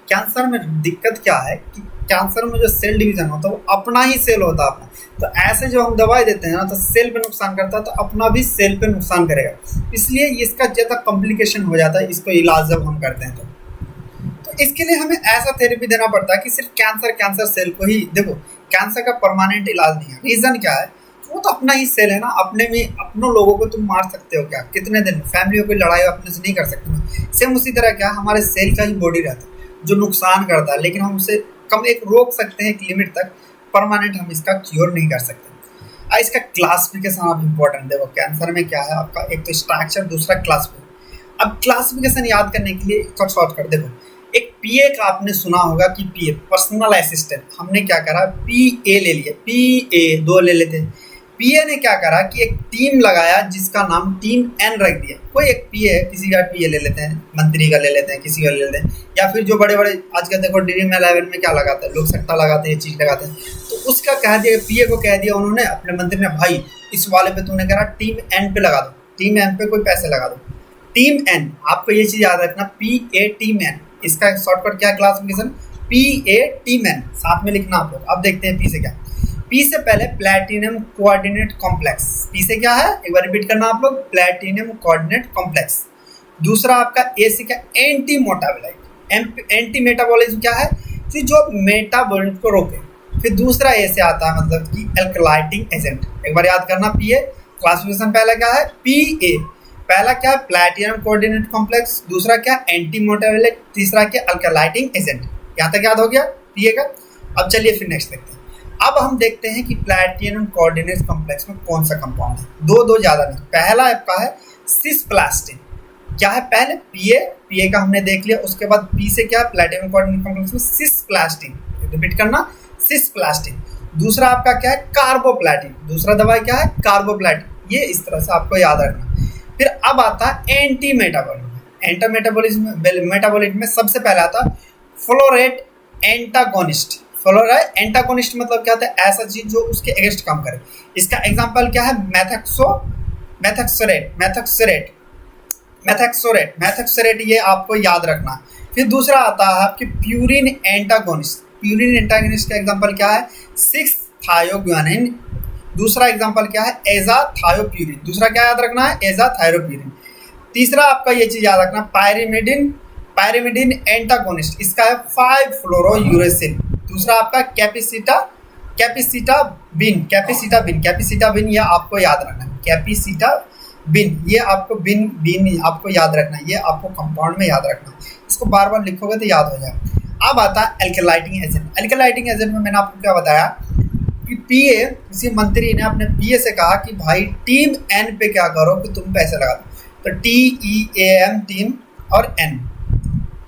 कैंसर में दिक्कत क्या है कि कैंसर में जो सेल डिवीजन होता है वो अपना ही सेल होता है अपना, तो ऐसे जो हम दवाई देते हैं ना तो सेल पे नुकसान करता है, तो अपना भी सेल पे नुकसान करेगा, इसलिए इसका ज़्यादा कॉम्प्लिकेशन हो जाता है इसको इलाज जब हम करते हैं तो इसके लिए हमें ऐसा थेरेपी देना पड़ता है कि सिर्फ कैंसर सेल को ही। देखो कैंसर का परमानेंट इलाज नहीं है, रीज़न क्या है, वो तो अपना ही सेल है ना, अपने में अपनों लोगों को तुम मार सकते हो क्या, कितने दिन, फैमिलियों की लड़ाई अपने से नहीं कर सकते ना। सेम उसी तरह क्या हमारे सेल का ही बॉडी रहता है जो नुकसान करता है, लेकिन हम उसे कम एक रोक सकते हैं एक लिमिट तक, परमानेंट हम इसका क्योर नहीं कर सकते। इसका क्लासिफिकेशन आप इम्पोर्टेंट, देखो कैंसर में क्या है आपका, एक तो स्ट्रक्चर, दूसरा क्लासिफिकेशन। अब क्लासिफिकेशन याद करने के लिए शॉर्टकट देखो, एक पीए का आपने सुना होगा कि पीए पर्सनल असिस्टेंट, हमने क्या करा पीए ले लिया, पीए दो ले लेते हैं। पीए ने क्या करा कि एक टीम लगाया जिसका नाम टीम एन रख दिया। कोई एक पीए है, किसी का पीए ले लेते हैं, मंत्री का ले लेते हैं, किसी का ले लेते हैं, या फिर जो बड़े बड़े आजकल देखो ड्रीम 11 में क्या लगाते हैं लोग, सट्टा लगाते हैं, ये चीज़ लगाते हैं, तो उसका कह दिया पीए को, कह दिया उन्होंने अपने मंत्री ने, भाई इस वाले पे तूने कहा टीम एन पे लगा दो, टीम एन पे कोई पैसे लगा दो। टीम एन, आपको ये चीज़ याद रखना, पी ए टीम एन, इसका शॉर्टकट क्या है classification, P A team N, साथ में लिखना आप लोग। अब देखते हैं पी से क्या। पी से पहले प्लैटिनम कोऑर्डिनेट कॉम्प्लेक्स, पी से क्या है एक बार रिपीट करना आप लोग, प्लैटिनम कोऑर्डिनेट कॉम्प्लेक्स। दूसरा आपका ए से क्या, एंटी मेटाबोलाइट, एंटी मेटाबॉलिज्म क्या है कि जो मेटाबॉलिज्म को रोके। फिर दूसरा ए से आता है मतलब कि अल्कलाइटिंग एजेंट, एक बार याद करना पी ए। क्लासिफिकेशन पहला क्या है पी ए, पहला क्या है प्लैटिनम कोऑर्डिनेट कॉम्प्लेक्स, दूसरा क्या एंटी मेटाबोलाइट, तीसरा क्या अल्कलाइटिंग एजेंट। यहाँ तक याद हो गया पी ए का। अब चलिए फिर नेक्स्ट देखते हैं। अब हम देखते हैं कि प्लैटिनम कोऑर्डिनेट कॉम्प्लेक्स में कौन सा कंपाउंड है, दो ज़्यादा नहीं। पहला आपका है सिसप्लास्टिन, क्या है पहले पीए का हमने देख लिया, उसके बाद पी से क्या है प्लैटिनम कोऑर्डिनेट कॉम्प्लेक्स में सिसप्लास्टिन, रिपीट करना सिसप्लास्टिन। दूसरा आपका क्या है कार्बोप्लैटिन, दूसरा दवाई क्या है कार्बोप्लैटिन, ये इस तरह से आपको याद रखना। फिर अब आता है एंटी मेटाबॉलिज्म, मेटाबॉलिज्म में सबसे पहला आता है फ्लोरेट एंटागोनिस्ट। फ्लोराइड एंटागोनिस्ट मतलब क्या होता है, ऐसा चीज जो उसके अगेंस्ट काम करे। इसका एग्जांपल क्या है मैथक्सोरेट, ये आपको याद रखना। फिर दूसरा आता है आपकी प्यूरिन एंटागोनिस्ट, प्यूरिन एंटागोनिस्ट का एग्जांपल क्या है 6-थायोग्वानिन। दूसरा एग्जांपल क्या है एजाथायोप्यूरिन, दूसरा क्या याद रखना है एजाथायोप्यूरिन। तीसरा आपका ये चीज याद रखना पायरिमिडिन एंटागोनिस्ट, इसका है 5-फ्लोरोयूरेसिल। दूसरा आपका कैपिसिटाबिन, ये आपको याद रखना है कैपिसिटाबिन, ये आपको बिन आपको याद रखना है, ये आपको कंपाउंड में याद रखना है, इसको बार बार लिखोगे तो याद हो जाएगा। अब आता है अल्कलाइटिंग एजेंट। अल्कलाइटिंग एजेंट में मैंने आपको क्या बताया कि पीए, किसी मंत्री ने अपने पीए से कहा कि भाई टीम एन पे क्या करो कि तुम पैसे लगा दो, तो TEAM टीम और एन,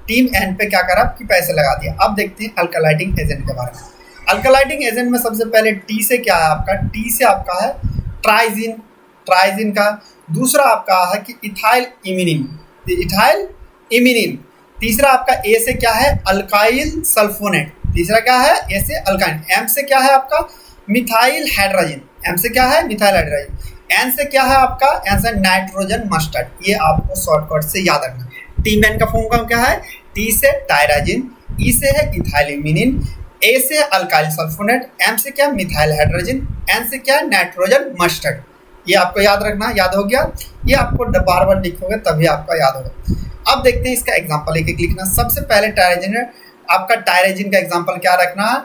टीम एन पे क्या करा कि पैसे लगा दिया। अब देखते हैं अल्कलाइटिंग एजेंट के बारे में। अल्कलाइटिंग एजेंट में सबसे पहले टी से क्या है आपका, टी से आपका है ट्राइजिन का। दूसरा आपका है कि इथाइल इमिनिन। तीसरा आपका ए से क्या है अल्काइल सल्फोनेट, तीसरा क्या है ए से अल्काइन। एम से क्या है आपका मिथाइल हाइड्रोजन, एम से क्या है मिथाइल हाइड्रोजन। एन से क्या है आपका, एन से नाइट्रोजन मस्टर्ड, ये आपको शॉर्टकट से याद रखना। टीम एन का फॉर्म क्या है, टी से टायराजिन, ई से है इथाइलिमिनिन, ए से अल्काइल सल्फोनेट, एम से क्या मिथाइल हाइड्रोजन, एन से क्या नाइट्रोजन मस्टर्ड। ये आपको याद रखना, याद हो गया। ये आपको बार बार लिखोगे तभी आपका याद होगा। अब देखते हैं इसका एग्जांपल एक एक लिखना। सबसे पहले टायराजिन है आपका, टायराजिन का एग्जांपल क्या रखना है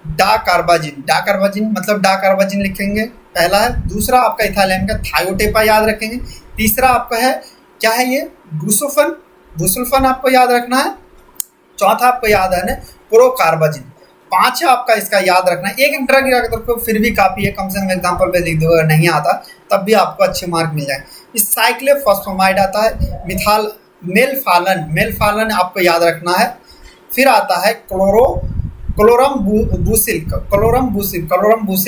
डाकार्बाजिन, मतलब डाकार्बाजिन लिखेंगे पहला है। दूसरा आपका इथाइलिन का थायोटेपा याद रखेंगे। तीसरा आपका है क्या है ये बुसुल्फन आपको याद रखना है। चौथा आपको याद है प्रोकार्बाजिन। पांचवा आपका इसका याद रखना है। एक ड्रग याद रखो फिर भी काफ़ी है, कम से कम एग्जाम्पल पे लिख दो, अगर नहीं आता तब भी आपको अच्छे मार्क मिल जाए। इस साइक्लोफॉस्फेमाइड आता है, मेलफालन आपको याद रखना है। फिर आता है क्लोरम बूसिल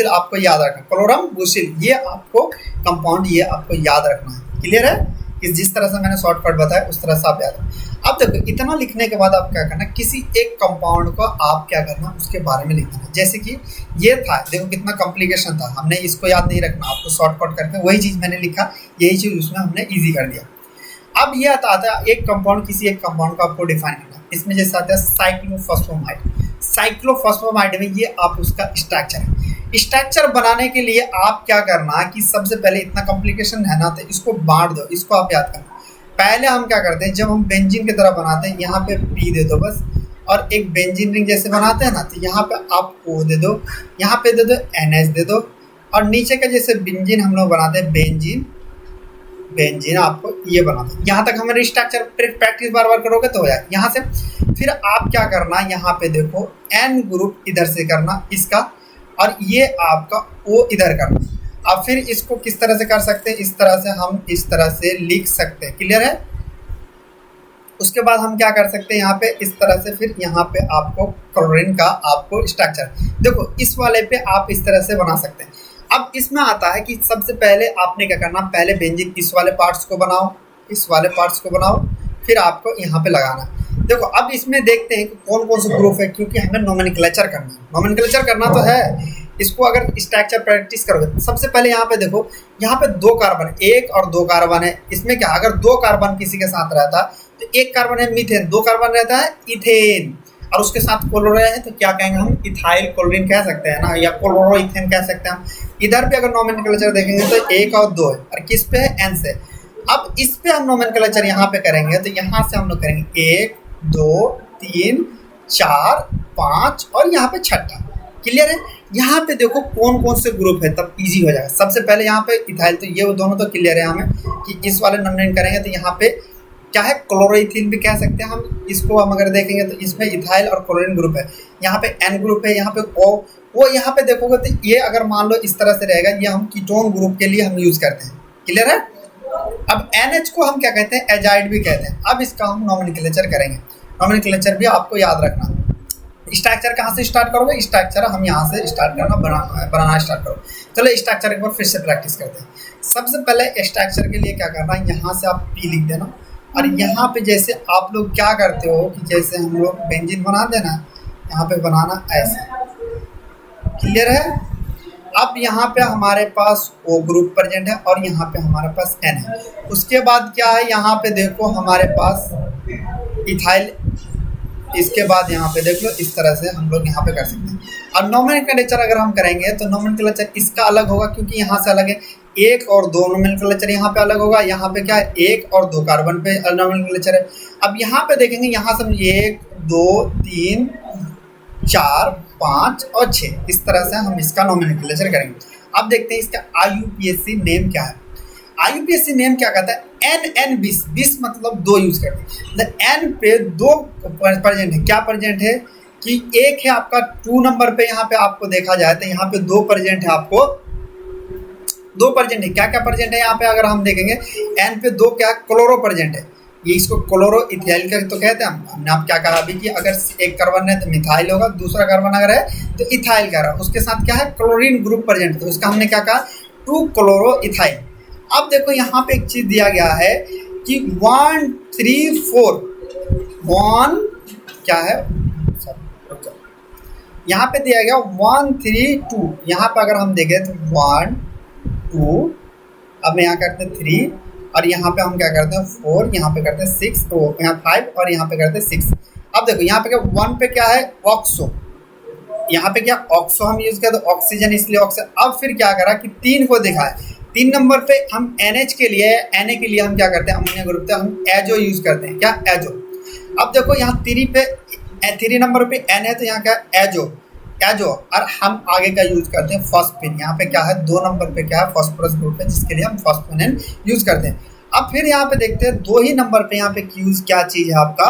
आपको याद रखना, क्लोरम बूसिल, ये आपको कंपाउंड ये आपको याद रखना है। क्लियर है कि जिस तरह से मैंने शॉर्टकट बताया उस तरह से आप याद रखें। अब देखो इतना लिखने के बाद आप क्या करना, किसी एक कंपाउंड को आप क्या करना उसके बारे में लिखना है। जैसे कि ये था, देखो कितना कॉम्प्लिकेशन था, हमने इसको याद नहीं रखना, आपको शॉर्टकट करके वही चीज़ मैंने लिखा, यही चीज़ उसमें हमने ईजी कर दिया। अब ये आता है एक कंपाउंड, किसी एक कंपाउंड को आपको डिफाइन करना। इसमें जैसे आता है साइक्लोफॉस्फेमाइड में ये आप उसका स्ट्रक्चर बनाने के लिए आप क्या करना कि सबसे पहले इतना कॉम्प्लिकेशन है ना तो इसको बांट दो, इसको आप याद करना। पहले हम क्या करते हैं, जब हम बेंजीन की तरह बनाते हैं यहाँ पे पी दे दो बस, और एक बेंजीन रिंग जैसे बनाते हैं ना तो यहाँ पे आप ओ दे दो, यहाँ पे दे दो NH दे दो, और नीचे का जैसे बेंजीन हम लोग बनाते हैं बेंजीन आपको ये बनाते हैं। यहाँ तक हमारे स्ट्रक्चर प्रैक्टिस बार बार करोगे तो हो जाए। यहाँ से फिर आप क्या करना, यहाँ पे देखो N ग्रुप इधर से करना इसका, और ये आपका O इधर करना। अब फिर इसको किस तरह से कर सकते हैं, इस तरह से हम इस तरह से लिख सकते हैं। क्लियर है, उसके बाद हम क्या कर सकते हैं यहाँ पे इस तरह से, फिर यहाँ पे आपको क्लोरीन का आपको स्ट्रक्चर देखो इस वाले पे आप इस तरह से बना सकते हैं। अब इसमें आता है कि सबसे पहले आपने क्या करना, पहले बेंजीन इस वाले पार्ट्स को बनाओ, इस वाले पार्ट्स को बनाओ, फिर आपको यहाँ पे लगाना। देखो अब इसमें देखते हैं कि कौन कौन से ग्रुप है, क्योंकि हमें नोमेनक्लेचर करना है, नोमेनक्लेचर करना तो है। इसको अगर स्ट्रक्चर प्रैक्टिस करोगे, सबसे पहले यहाँ पे देखो, यहाँ पे 2 कार्बन, 1 और 2 कार्बन है। इसमें क्या, अगर 2 कार्बन किसी के साथ रहता तो 1 कार्बन है मीथेन, 2 कार्बन रहता है इथेन, और उसके साथ क्लोरीन है तो क्या कहेंगे हम, इथाइल क्लोरीन कह सकते हैं ना, या क्लोरो इथेन कह सकते हैं हम। इधर पे अगर नोमेनक्लेचर देखेंगे तो 1 और 2 है, और किस पे है, एन से। अब इस पे हम नोमेनक्लेचर यहाँ पे करेंगे तो यहाँ से हम लोग करेंगे 1 2 3 4 5 और यहाँ पे छठा। क्लियर है। यहाँ पे देखो कौन कौन से ग्रुप है, तब इजी हो जाएगा। सबसे पहले यहाँ पे इथाइल, तो ये दोनों तो क्लियर है हमें कि इस वाले नोमिनेट करेंगे तो यहाँ पे क्या है, क्लोरोइथिन भी कह सकते हैं हम इसको। हम अगर देखेंगे तो इसमें इथाइल और क्लोरीन ग्रुप है, यहाँ पे एन ग्रुप है, यहाँ पे ओ वो यहाँ पे देखोगे तो ये अगर मान लो इस तरह से रहेगा, ये हम कीटोन ग्रुप के लिए हम यूज करते हैं। क्लियर है। अब NH को हम क्या कहते हैं, एजाइड भी कहते हैं। अब इसका हम नोमेनक्लेचर करेंगे, नोमेनक्लेचर भी आपको याद रखना। स्ट्रक्चर कहाँ से स्टार्ट करोगे, स्ट्रक्चर हम यहाँ से स्टार्ट करना, बनाना स्टार्ट करो। चलो स्ट्रक्चर एक बार फिर से प्रैक्टिस करते हैं। सबसे पहले स्ट्रक्चर के लिए क्या करना है, यहाँ से आप P लिख देना, और यहाँ पे जैसे आप लोग क्या करते हो कि जैसे हम लोग बेंजीन बना देना, यहाँ पे बनाना ऐसे। क्लियर है। अब यहाँ पे हमारे पास O ग्रुप प्रेजेंट है और यहाँ पे हमारे पास N है। उसके बाद क्या है, यहाँ पे देखो हमारे पास इथाइल, इसके बाद यहाँ पे देख लो इस तरह से हम लोग यहाँ पे कर सकते हैं। अब नोमेनक्लेचर अगर हम करेंगे तो नोमेनक्लेचर इसका अलग होगा, क्योंकि यहाँ से अलग है। 1 और 2 नोमेनक्लेचर यहाँ पे अलग होगा, यहाँ पे क्या है 1 और 2 कार्बन पे नोमेनक्लेचर है। अब यहाँ पे देखेंगे, यहाँ से 1 2 3 4 5 और 6, इस तरह से हम इसका नोमेनक्लेचर करेंगे। अब देखते हैं इसका IUPAC नेम क्या है। IUPAC नेम क्या कहता है, NN20, 20 मतलब 2 यूज करते हैं। N पे 2 प्रेजेंट है, क्या प्रेजेंट है कि एक है आपका 2 नंबर पे, यहाँ पे आपको देखा जाए तो यहाँ पे 2 प्रेजेंट है, आपको 2 प्रेजेंट है। क्या क्या प्रेजेंट है यहाँ पे अगर हम देखेंगे, N पे 2 क्या क्लोरो प्रेजेंट है, ये इसको क्लोरो इथाइल का तो कहते हैं। हमने आप क्या कहा अभी कि अगर एक कार्बन है तो मिथाइल होगा, दूसरा कार्बन अगर है तो इथाइल का रहा, उसके साथ क्या है क्लोरीन ग्रुप प्रेजेंट, तो उसका हमने क्या कहा 2 क्लोरो इथाइल। अब देखो यहाँ पे एक चीज दिया गया है कि 1 3 4 1 क्या है, यहाँ पे दिया गया 1 3 2, यहाँ पे अगर हम देखें तो 1 2, अब यहाँ करते हैं 3, और यहाँ पे हम क्या करते हैं 4, यहाँ पे करते हैं 6, तो यहाँ 5 और यहाँ पे करते हैं 6। अब देखो यहाँ पे क्या 1 पे क्या है ऑक्सो, यहाँ पे क्या ऑक्सो हम यूज करते हैं, ऑक्सीजन इसलिए ऑक्सीजन। अब फिर क्या करा कि 3 को देखा है, 3 नंबर पे हम NH के लिए, Na के लिए हम क्या करते हैं, अमोनिया ग्रुप पे हम एजो यूज करते हैं, क्या एजो। अब देखो यहाँ 3 नंबर पे N है तो यहाँ क्या एजो, और हम आगे का यूज करते हैं फॉस्फेन। यहाँ पे क्या है 2 नंबर पे क्या है फॉस्फोरस ग्रुप है, जिसके लिए हम फॉस्फोनेन यूज करते हैं। अब फिर यहाँ पे देखते हैं 2 ही नंबर पे यहाँ पे यूज क्या चीज है आपका,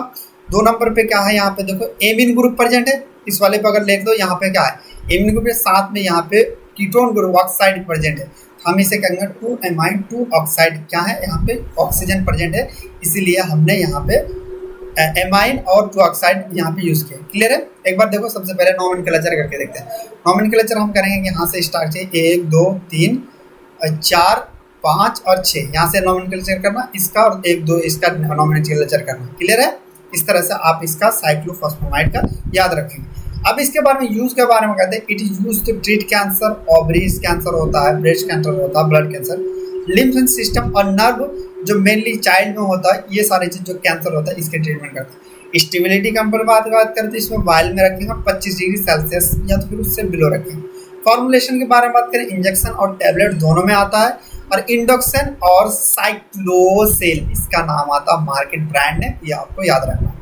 2 नंबर पे क्या है, यहाँ पे देखो एमीन ग्रुप प्रेजेंट है। इस वाले पे अगर लिख दो, यहाँ पे क्या है एमीन ग्रुप के साथ में यहाँ पे कीटोन ग्रुप ऑक्साइड प्रेजेंट है, हम इसे कहेंगे 2 एमाइन 2 ऑक्साइड। क्या है यहाँ पे ऑक्सीजन प्रेजेंट है, इसीलिए हमने यहाँ पे एमाइन और 2 ऑक्साइड यहाँ पे यूज किया। क्लियर है। एक बार देखो सबसे पहले नोमेनक्लेचर करके देखते हैं। नोमेनक्लेचर हम करेंगे यहाँ से स्टार्ट से 1 2 3 4 5 और 6, यहाँ से नोमेनक्लेचर करना इसका, और 1 2 इसका नोमेनक्लेचर करना। क्लियर है। इस तरह से आप इसका साइक्लोफॉस्फेमाइड का याद रखेंगे। अब इसके बारे में यूज के बारे में कहते हैं, it is use to treat cancer, ovaries cancer होता है, ब्रेस्ट कैंसर होता है, ब्लड कैंसर, लिम्फ सिस्टम और नर्व जो मेनली चाइल्ड में होता है, ये सारे चीज जो कैंसर होता है इसके ट्रीटमेंट करते हैं। स्टेबिलिटी का बात करते हैं, इसमें वायल में रखेंगे 25 डिग्री सेल्सियस या तो फिर उससे बिलो रखेंगे। फॉर्मुलेशन के बारे में बात करें, इंजेक्शन और टैबलेट दोनों में आता है, और इंडोक्सन और साइक्लोसेल इसका नाम आता है, मार्केट ब्रांड है, ये आपको याद रखना।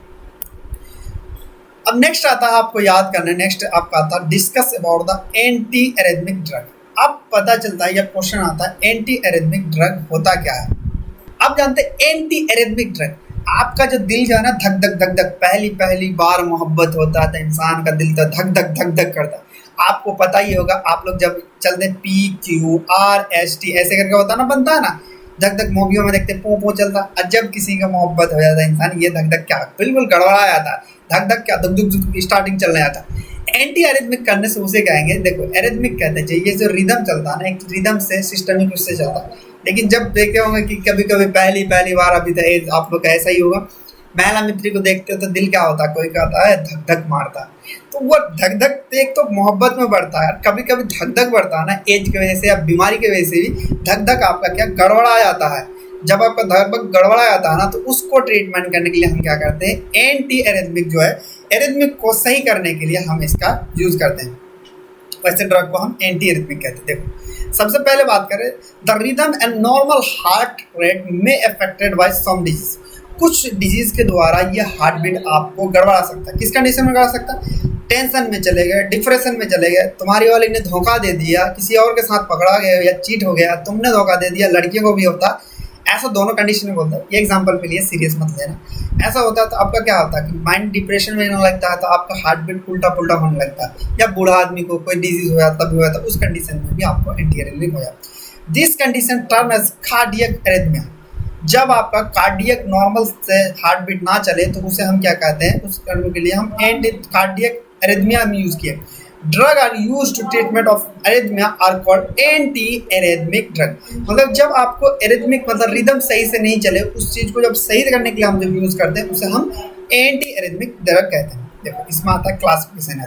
अब नेक्स्ट आता है आपको याद करना, नेक्स्ट आपका आता है discuss about the anti arrhythmic drug. अब पता चलता है या क्वेश्चन आता है एंटी एरिथमिक ड्रग होता क्या है। अब जानते हैं एंटी एरिथमिक ड्रग, आपका जो दिल जो है ना धक धक धक धक, पहली बार मोहब्बत होता है तो इंसान का दिल तो धक धक धक धक करता है। आपको पता ही होगा, आप लोग जब चलते PQRST ऐसे करके होता ना बनता है ना, धक धक मूवियों में देखते पो पो चलता, और जब किसी का मोहब्बत हो जाता है इंसान, ये धक धक क्या बिल्कुल गड़बड़ा जाता है, धक धक क्या दुक दुक दुक स्टार्टिंग चलने आता है। एंटी एरिथमिक करने से उसे कहेंगे, देखो एरिथमिक कहते हैं ये जो रिदम चलता है ना, एक रिदम से सिस्टमिक उससे चलता है। लेकिन जब देखे होंगे कि कभी कभी पहली बार, अभी तो आप लोग का ऐसा ही होगा, महिला मित्री को देखते हो तो दिल क्या होता है, कोई कहता है धक धक मारता है। तो वो धक धक एक तो मोहब्बत में बढ़ता है, कभी कभी धक धक बढ़ता है ना एज की वजह से या बीमारी की वजह से भी धक धक आपका क्या गड़बड़ा जाता है। जब आपका धक धक गड़बड़ा जाता है ना, तो उसको ट्रीटमेंट करने के लिए हम क्या करते हैं, एंटी एरिथमिक जो है, एरिथमिक को सही करने के लिए हम इसका यूज करते हैं। वैसे ड्रग को हम एंटी एरिथमिक कहते हैं। देखो सबसे पहले बात करें, the rhythm and normal heart rate में अफेक्टेड बाय सम डिजीज। कुछ डिजीज के द्वारा ये हार्ट बीट आपको गड़बड़ा सकता है। किस कंडीशन में गड़बड़ा सकता है, टेंशन में चले गए, डिप्रेशन में चले गए, तुम्हारी वाली ने धोखा दे दिया, किसी और के साथ पकड़ा गया या चीट हो गया, तुमने धोखा दे दिया, लड़कियों को भी होता, ऐसा दोनों कंडीशन में बोलता है। ये एग्जांपल के लिए सीरियस मत लेना। ऐसा होता है तो आपका क्या होता है कि माइंड डिप्रेशन में होने लगता है, तो आपका हार्ट बीट उल्टा पुल्टा होने लगता है, या बूढ़ा आदमी को कोई डिजीज हो जाता भी हो जाता, उस कंडीशन में भी आपको एंटी एरिथमिक हो जाता है। This condition term as cardiac arrhythmia. जब आपका कार्डियक नॉर्मल से हार्ट बीट ना चले तो उसे हम क्या कहते हैं, उस करने के लिए हम एंटी कार्डियक एरिथमिया में यूज किए। Drug are use to treatment of arrhythmia are called anti arrhythmic drug. मतलब जब आपको एरिथमिक मतलब रिदम सही से नहीं चले, उस चीज को जब सही करने के लिए हम जब यूज करते हैं उसे हम एंटी एरिथमिक ड्रग कहते हैं। देखो इसमें आता है क्लासिफिकेशन।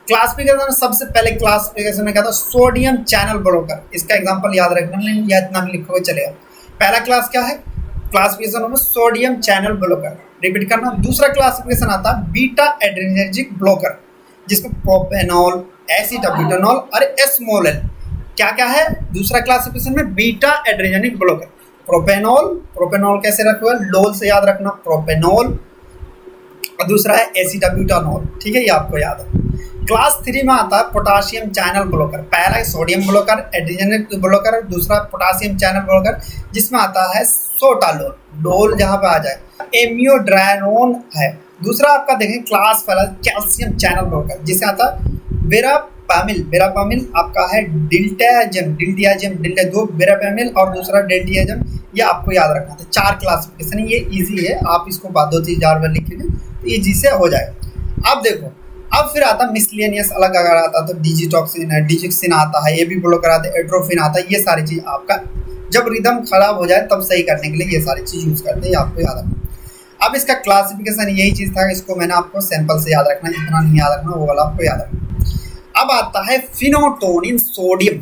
क्लासिफिकेशन सबसे पहले क्लासिफिकेशन में क्या था, सोडियम चैनल ब्लॉकर। इसका एग्जांपल याद रखना, या इतना भी लिखोगे चलेगा। पहला क्लास क्या है, क्लासिफिकेशन में सोडियम चैनल ब्लॉकर, रिपीट करना। दूसरा क्लासिफिकेशन आता है बीटा एड्रेनर्जिक ब्लॉकर, जिसमें प्रोपेनॉल, एसिटाब्यूटेनॉल और एस्मोलेल। क्या क्या है दूसरा क्लासिफिकेशन में, बीटा एड्रेनर्जिक ब्लॉकर। प्रोपेनॉल कैसे रखोगे, लोल से याद रखना, प्रोपेनॉल, और दूसरा है एसिटाब्यूटेनॉल। ठीक है, ये आपको याद है। क्लास 3 में आता है पोटाशियम चैनल ब्लॉकर। पहला है सोडियम ब्लॉकर, एड्रेनर्जिक ब्लॉकर, दूसरा पोटाशियम चैनल ब्लॉकर, जिसमें आता है सोटालोल, डोल जहाँ पे आ जाए, एमियोड्रानोन है। दूसरा आपका देखें क्लास वाला कैल्शियम चैनल ब्लॉकर, जिसे आता है वेरापामिल आपका है डिल्टियाजम, दो वेरापामिल और दूसरा डिल्टियाजम। ये आपको याद रखना था। 4 क्लासिफिकेशन, ये इजी है, आप इसको बाद 2-3 बार लिखेंगे तो ईजी से हो जाएगा। अब देखो, अब फिर आता मिसलेनियस, अलग अगर आता तो डिजिटॉक्सिन है, डिजिक्सिन आता है, ये भी ब्लॉकर आता है, एट्रोफिन आता है। ये सारी चीज़ आपका जब रिदम खराब हो जाए तब सही करने के लिए ये सारी चीज़ यूज़ करते हैं, ये आपको याद रखना। अब इसका क्लासिफिकेशन यही चीज़ था, इसको मैंने आपको सैंपल से याद रखना, इतना नहीं याद रखना, वो वाला आपको याद रखना। अब आता है फिनोटोनिन सोडियम।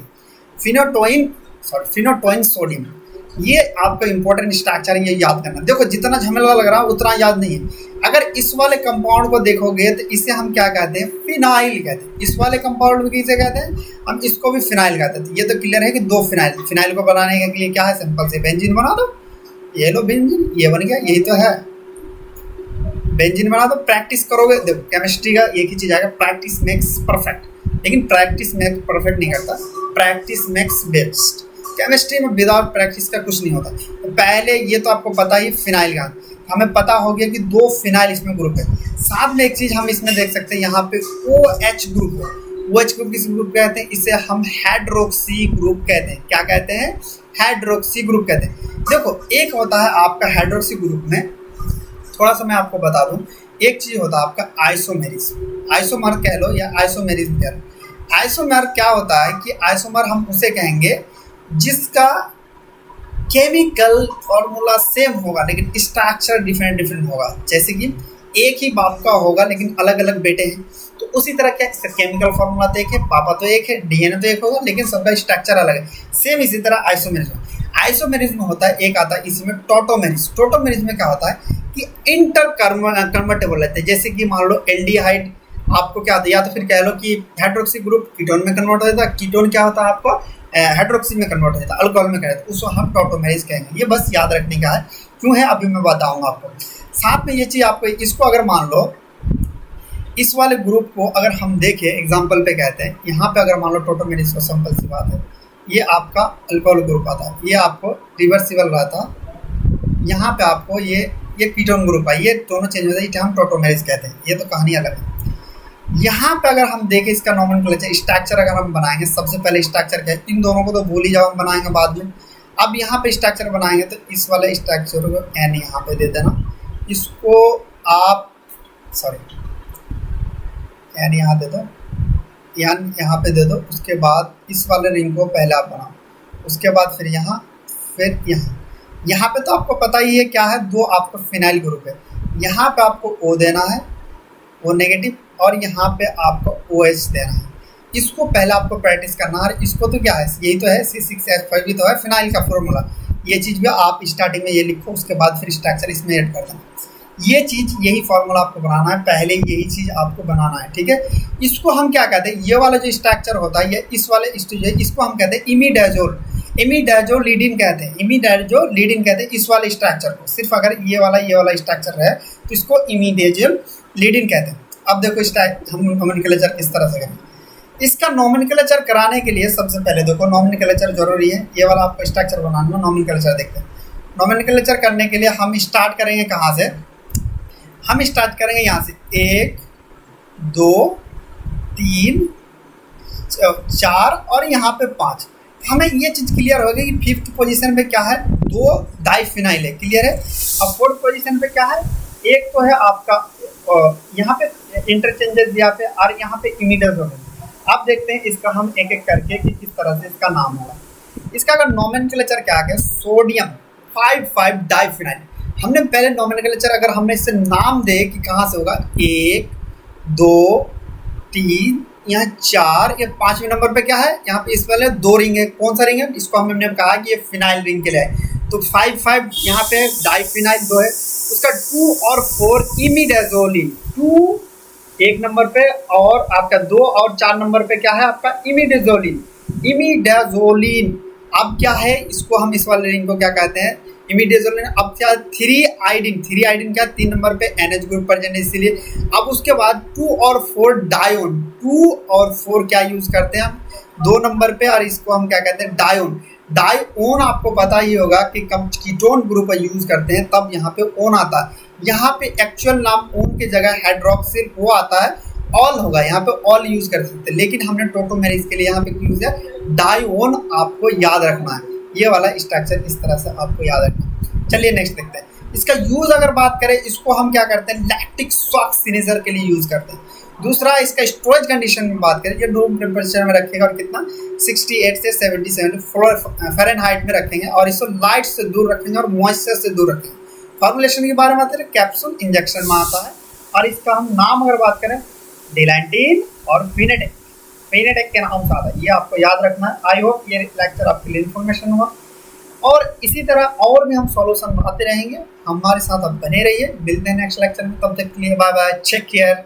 ये आपका इंपॉर्टेंट स्ट्रक्चर, ये याद करना। देखो जितना झमेला लग रहा है उतना याद नहीं है। अगर इस वाले कंपाउंड को देखोगे तो इसे हम क्या कहते हैं, फिनाइल कहते हैं। इस वाले कंपाउंड को किसे कहते हैं, हम इसको भी फिनाइल कहते हैं। ये तो क्लियर है कि 2 फिनाइल को बनाने के लिए क्या है, सिंपल से बेंजीन बना दो, ये लो बेंजीन, ये बन गया, यही तो है, बेंजीन बना दो। प्रैक्टिस करोगे, देखो केमिस्ट्री का एक ही चीज़ आएगा, प्रैक्टिस मेक्स परफेक्ट। लेकिन प्रैक्टिस मेक्स परफेक्ट नहीं करता, प्रैक्टिस मेक्स बेस्ट। केमिस्ट्री में विदाउट प्रैक्टिस का कुछ नहीं होता। तो पहले ये तो आपको पता ही फिनाइल का, हमें पता हो गया कि 2 फिनाइल इसमें ग्रुप है। साथ में एक चीज़ हम इसमें देख सकते हैं, यहाँ पे OH ग्रुप है। OH ग्रुप किस ग्रुप कहते हैं, इसे हम हाइड्रोक्सी ग्रुप कहते हैं। क्या कहते हैं, हाइड्रोक्सी ग्रुप कहते हैं। देखो एक होता है आपका हाइड्रोक्सी ग्रुप में, थोड़ा सा मैं आपको बता दूं, एक चीज़ होता है आपका आइसोमर कह लो या आइसोमेरिज्म कह लो। आइसोमर क्या होता है कि आइसोमर हम उसे कहेंगे जिसका केमिकल फॉर्मूला सेम होगा लेकिन स्ट्रक्चर डिफरेंट होगा। जैसे कि एक ही बाप का होगा लेकिन अलग अलग बेटे हैं, तो उसी तरह क्या इसका केमिकल फॉर्मूला तो एक है, पापा तो एक है, DNA तो एक होगा, लेकिन सबका स्ट्रक्चर अलग है। सेम इसी तरह आइसोमेरिज्म होता है। एक आता है इसमें टोटोमेरिज्म में क्या होता है कि इंटर कन्वर्टेबल रहते हैं। जैसे कि मान लो एल्डिहाइड आपको क्या होता है, या तो फिर कह लो कि हाइड्रोक्सी ग्रुप कीटोन में कन्वर्ट हो जाता है, कीटोन क्या होता है आपको हाइड्रोक्सी में कन्वर्ट हो जाता है, अल्कोहल में कन्वर्ट, उसको हम टोटोमेरिज कहेंगे। ये बस याद रखने का है, क्यों है अभी मैं बताऊंगा आपको। साथ में ये चीज़ आपको, इसको अगर मान लो इस वाले ग्रुप को अगर हम देखें एग्जांपल पे कहते हैं, यहाँ पे अगर मान लो टोटोमेरिज को, सिंपल सी बात है, ये आपका अल्कोहल ग्रुप आता है, ये आपको रिवर्सिबल रहता है, यहाँ पे आपको ये कीटोन ग्रुप है, ये दोनों चेंज होता है, इसे हम टोटोमेरिज कहते हैं। ये तो कहानी अलग है। यहाँ पे अगर हम देखें इसका नॉमेनक्लेचर स्ट्रक्चर अगर हम बनाएंगे, सबसे पहले स्ट्रक्चर क्या है, इन दोनों को तो भूल ही जाओ, हम बनाएंगे बाद में। अब यहाँ पे स्ट्रक्चर बनाएंगे तो इस वाले स्ट्रक्चर को एन यहाँ पे दे देना, इसको आप सॉरी एन यहाँ दे दो, एन यहाँ पे दे दो। उसके बाद इस वाले रिंग को पहले आप बनाओ, उसके बाद फिर यहाँ यहाँ पे तो आपको पता ही है क्या है, दो आपको फिनाइल ग्रुप है। यहाँ पे आपको O देना है, O नेगेटिव, और यहाँ पे आपको OH देना है। इसको पहले आपको प्रैक्टिस करना है। इसको तो क्या है, यही तो है C6H5 भी तो है फिनाइल का फॉर्मूला। ये चीज़ भी आप स्टार्टिंग में ये लिखो, उसके बाद फिर स्ट्रक्चर इसमें ऐड कर देना। ये चीज़ यही फॉर्मूला आपको बनाना है, पहले यही चीज़ आपको बनाना है, ठीक है। इसको हम क्या कहते हैं, ये वाला जो स्ट्रक्चर होता है, ये इस वाले स्टेज है, इसको हम कहते हैं इमीडाजोल। इमीडाजोल लीडिन कहते हैं, इमीडाजोल लीडिन कहते हैं इस वाले स्ट्रक्चर को। सिर्फ अगर ये वाला स्ट्रक्चर है तो इसको इमीडाजोल लीडिन कहते हैं। अब देखो हम नोमेनक्लेचर किस तरह से करें। इसका नोमेनक्लेचर कराने के लिए सबसे पहले देखो नोमेनक्लेचर जरूरी है। ये वाला आपको स्ट्रक्चर बनाना, नोमेनक्लेचर देखते हैं। नोमेनक्लेचर करने के लिए हम स्टार्ट करेंगे कहाँ से, हम स्टार्ट करेंगे यहाँ से 1 2 3 4 और यहाँ पे 5। हमें ये चीज़ क्लियर होगी कि फिफ्थ पोजीशन पे क्या है, 2 डाइफिनाइल है, क्लियर है। अब फोर्थ पोजीशन पे क्या है, एक तो है आपका यहाँ पे इंटरचेंजेस यहाँ पे, और यहाँ पे इमीडाजोल है। अब देखते हैं इसका हम एक एक करके कि किस तरह से इसका नाम होगा। इसका अगर नोमेनक्लेचर क्या है, सोडियम 5,5 डाइफिनाइल। हमने पहले नोमेनक्लेचर अगर हमने इससे नाम दे कि कहाँ से होगा, 1 2 3 यहाँ 4, ये 5वें नंबर पे क्या है, यहाँ पे इस वाले 2 रिंग है। कौन सा रिंग है, इसको हमने कहा कि ये फिनाइल रिंग के लिए है। तो 5,5 यहाँ पे डाइफिनाइल 2 है, उसका 2 और 4 इमीडाजोलिन, 2 1 नंबर पे और आपका 2 और 4 नंबर पे क्या है आपका इमीडाजोलिन, इमीडाजोलिन। अब क्या है, इसको हम इस वाले रिंग को क्या कहते हैं, इमीडाजोलिन। अब क्या 3 आइडिन क्या 3 नंबर पे NH ग्रुप प्रेजेंट है इसीलिए। अब उसके बाद 2 और 4 डायोन, 2 और 4 क्या यूज करते हैं हम 2 नंबर पे, और इसको हम क्या कहते हैं डायोन। डायोन आपको पता ही होगा कि कब कीटोन ग्रुप यूज करते हैं तब यहाँ पे ओन आता है। यहाँ पे एक्चुअल नाम ओन की जगह हाइड्रोक्सिल वो आता है, ऑल होगा, यहाँ पे ऑल यूज कर सकते हैं, लेकिन हमने टोटोमेरिस के लिए यहाँ पे यूज है डायोन। आपको याद रखना है ये वाला स्ट्रक्चर, इस तरह से आपको याद रखना है। चलिए नेक्स्ट देखते हैं। इसका यूज अगर बात करें, इसको हम क्या करते हैं लैक्टिक शॉक सिनेजर के लिए यूज करते हैं। दूसरा इसका स्टोरेज कंडीशन में बात करें, ये रूम टेम्परेचर में रखेगा और कितना 68 से 77 फ़ारेनहाइट में रखेंगे, और इसको लाइट से दूर रखेंगे और मॉइस्चर से दूर रखेंगे। फॉर्मुलेशन के बारे में बात करें, कैप्सूल इंजेक्शन में आता है। और इसका हम नाम अगर बात करें डिलैंटिन और फिनेटेक, फिनेटेक के नाम से आता है, ये आपको याद रखना है। आई होप ये लेक्चर आपके लिए इन्फॉर्मेशन हुआ, और इसी तरह और भी हम सॉल्यूशन बनाते रहेंगे। हमारे साथ आप बने रहिए, मिलते हैं नेक्स्ट लेक्चर में, तब तक के लिए बाय बाय, टेक केयर।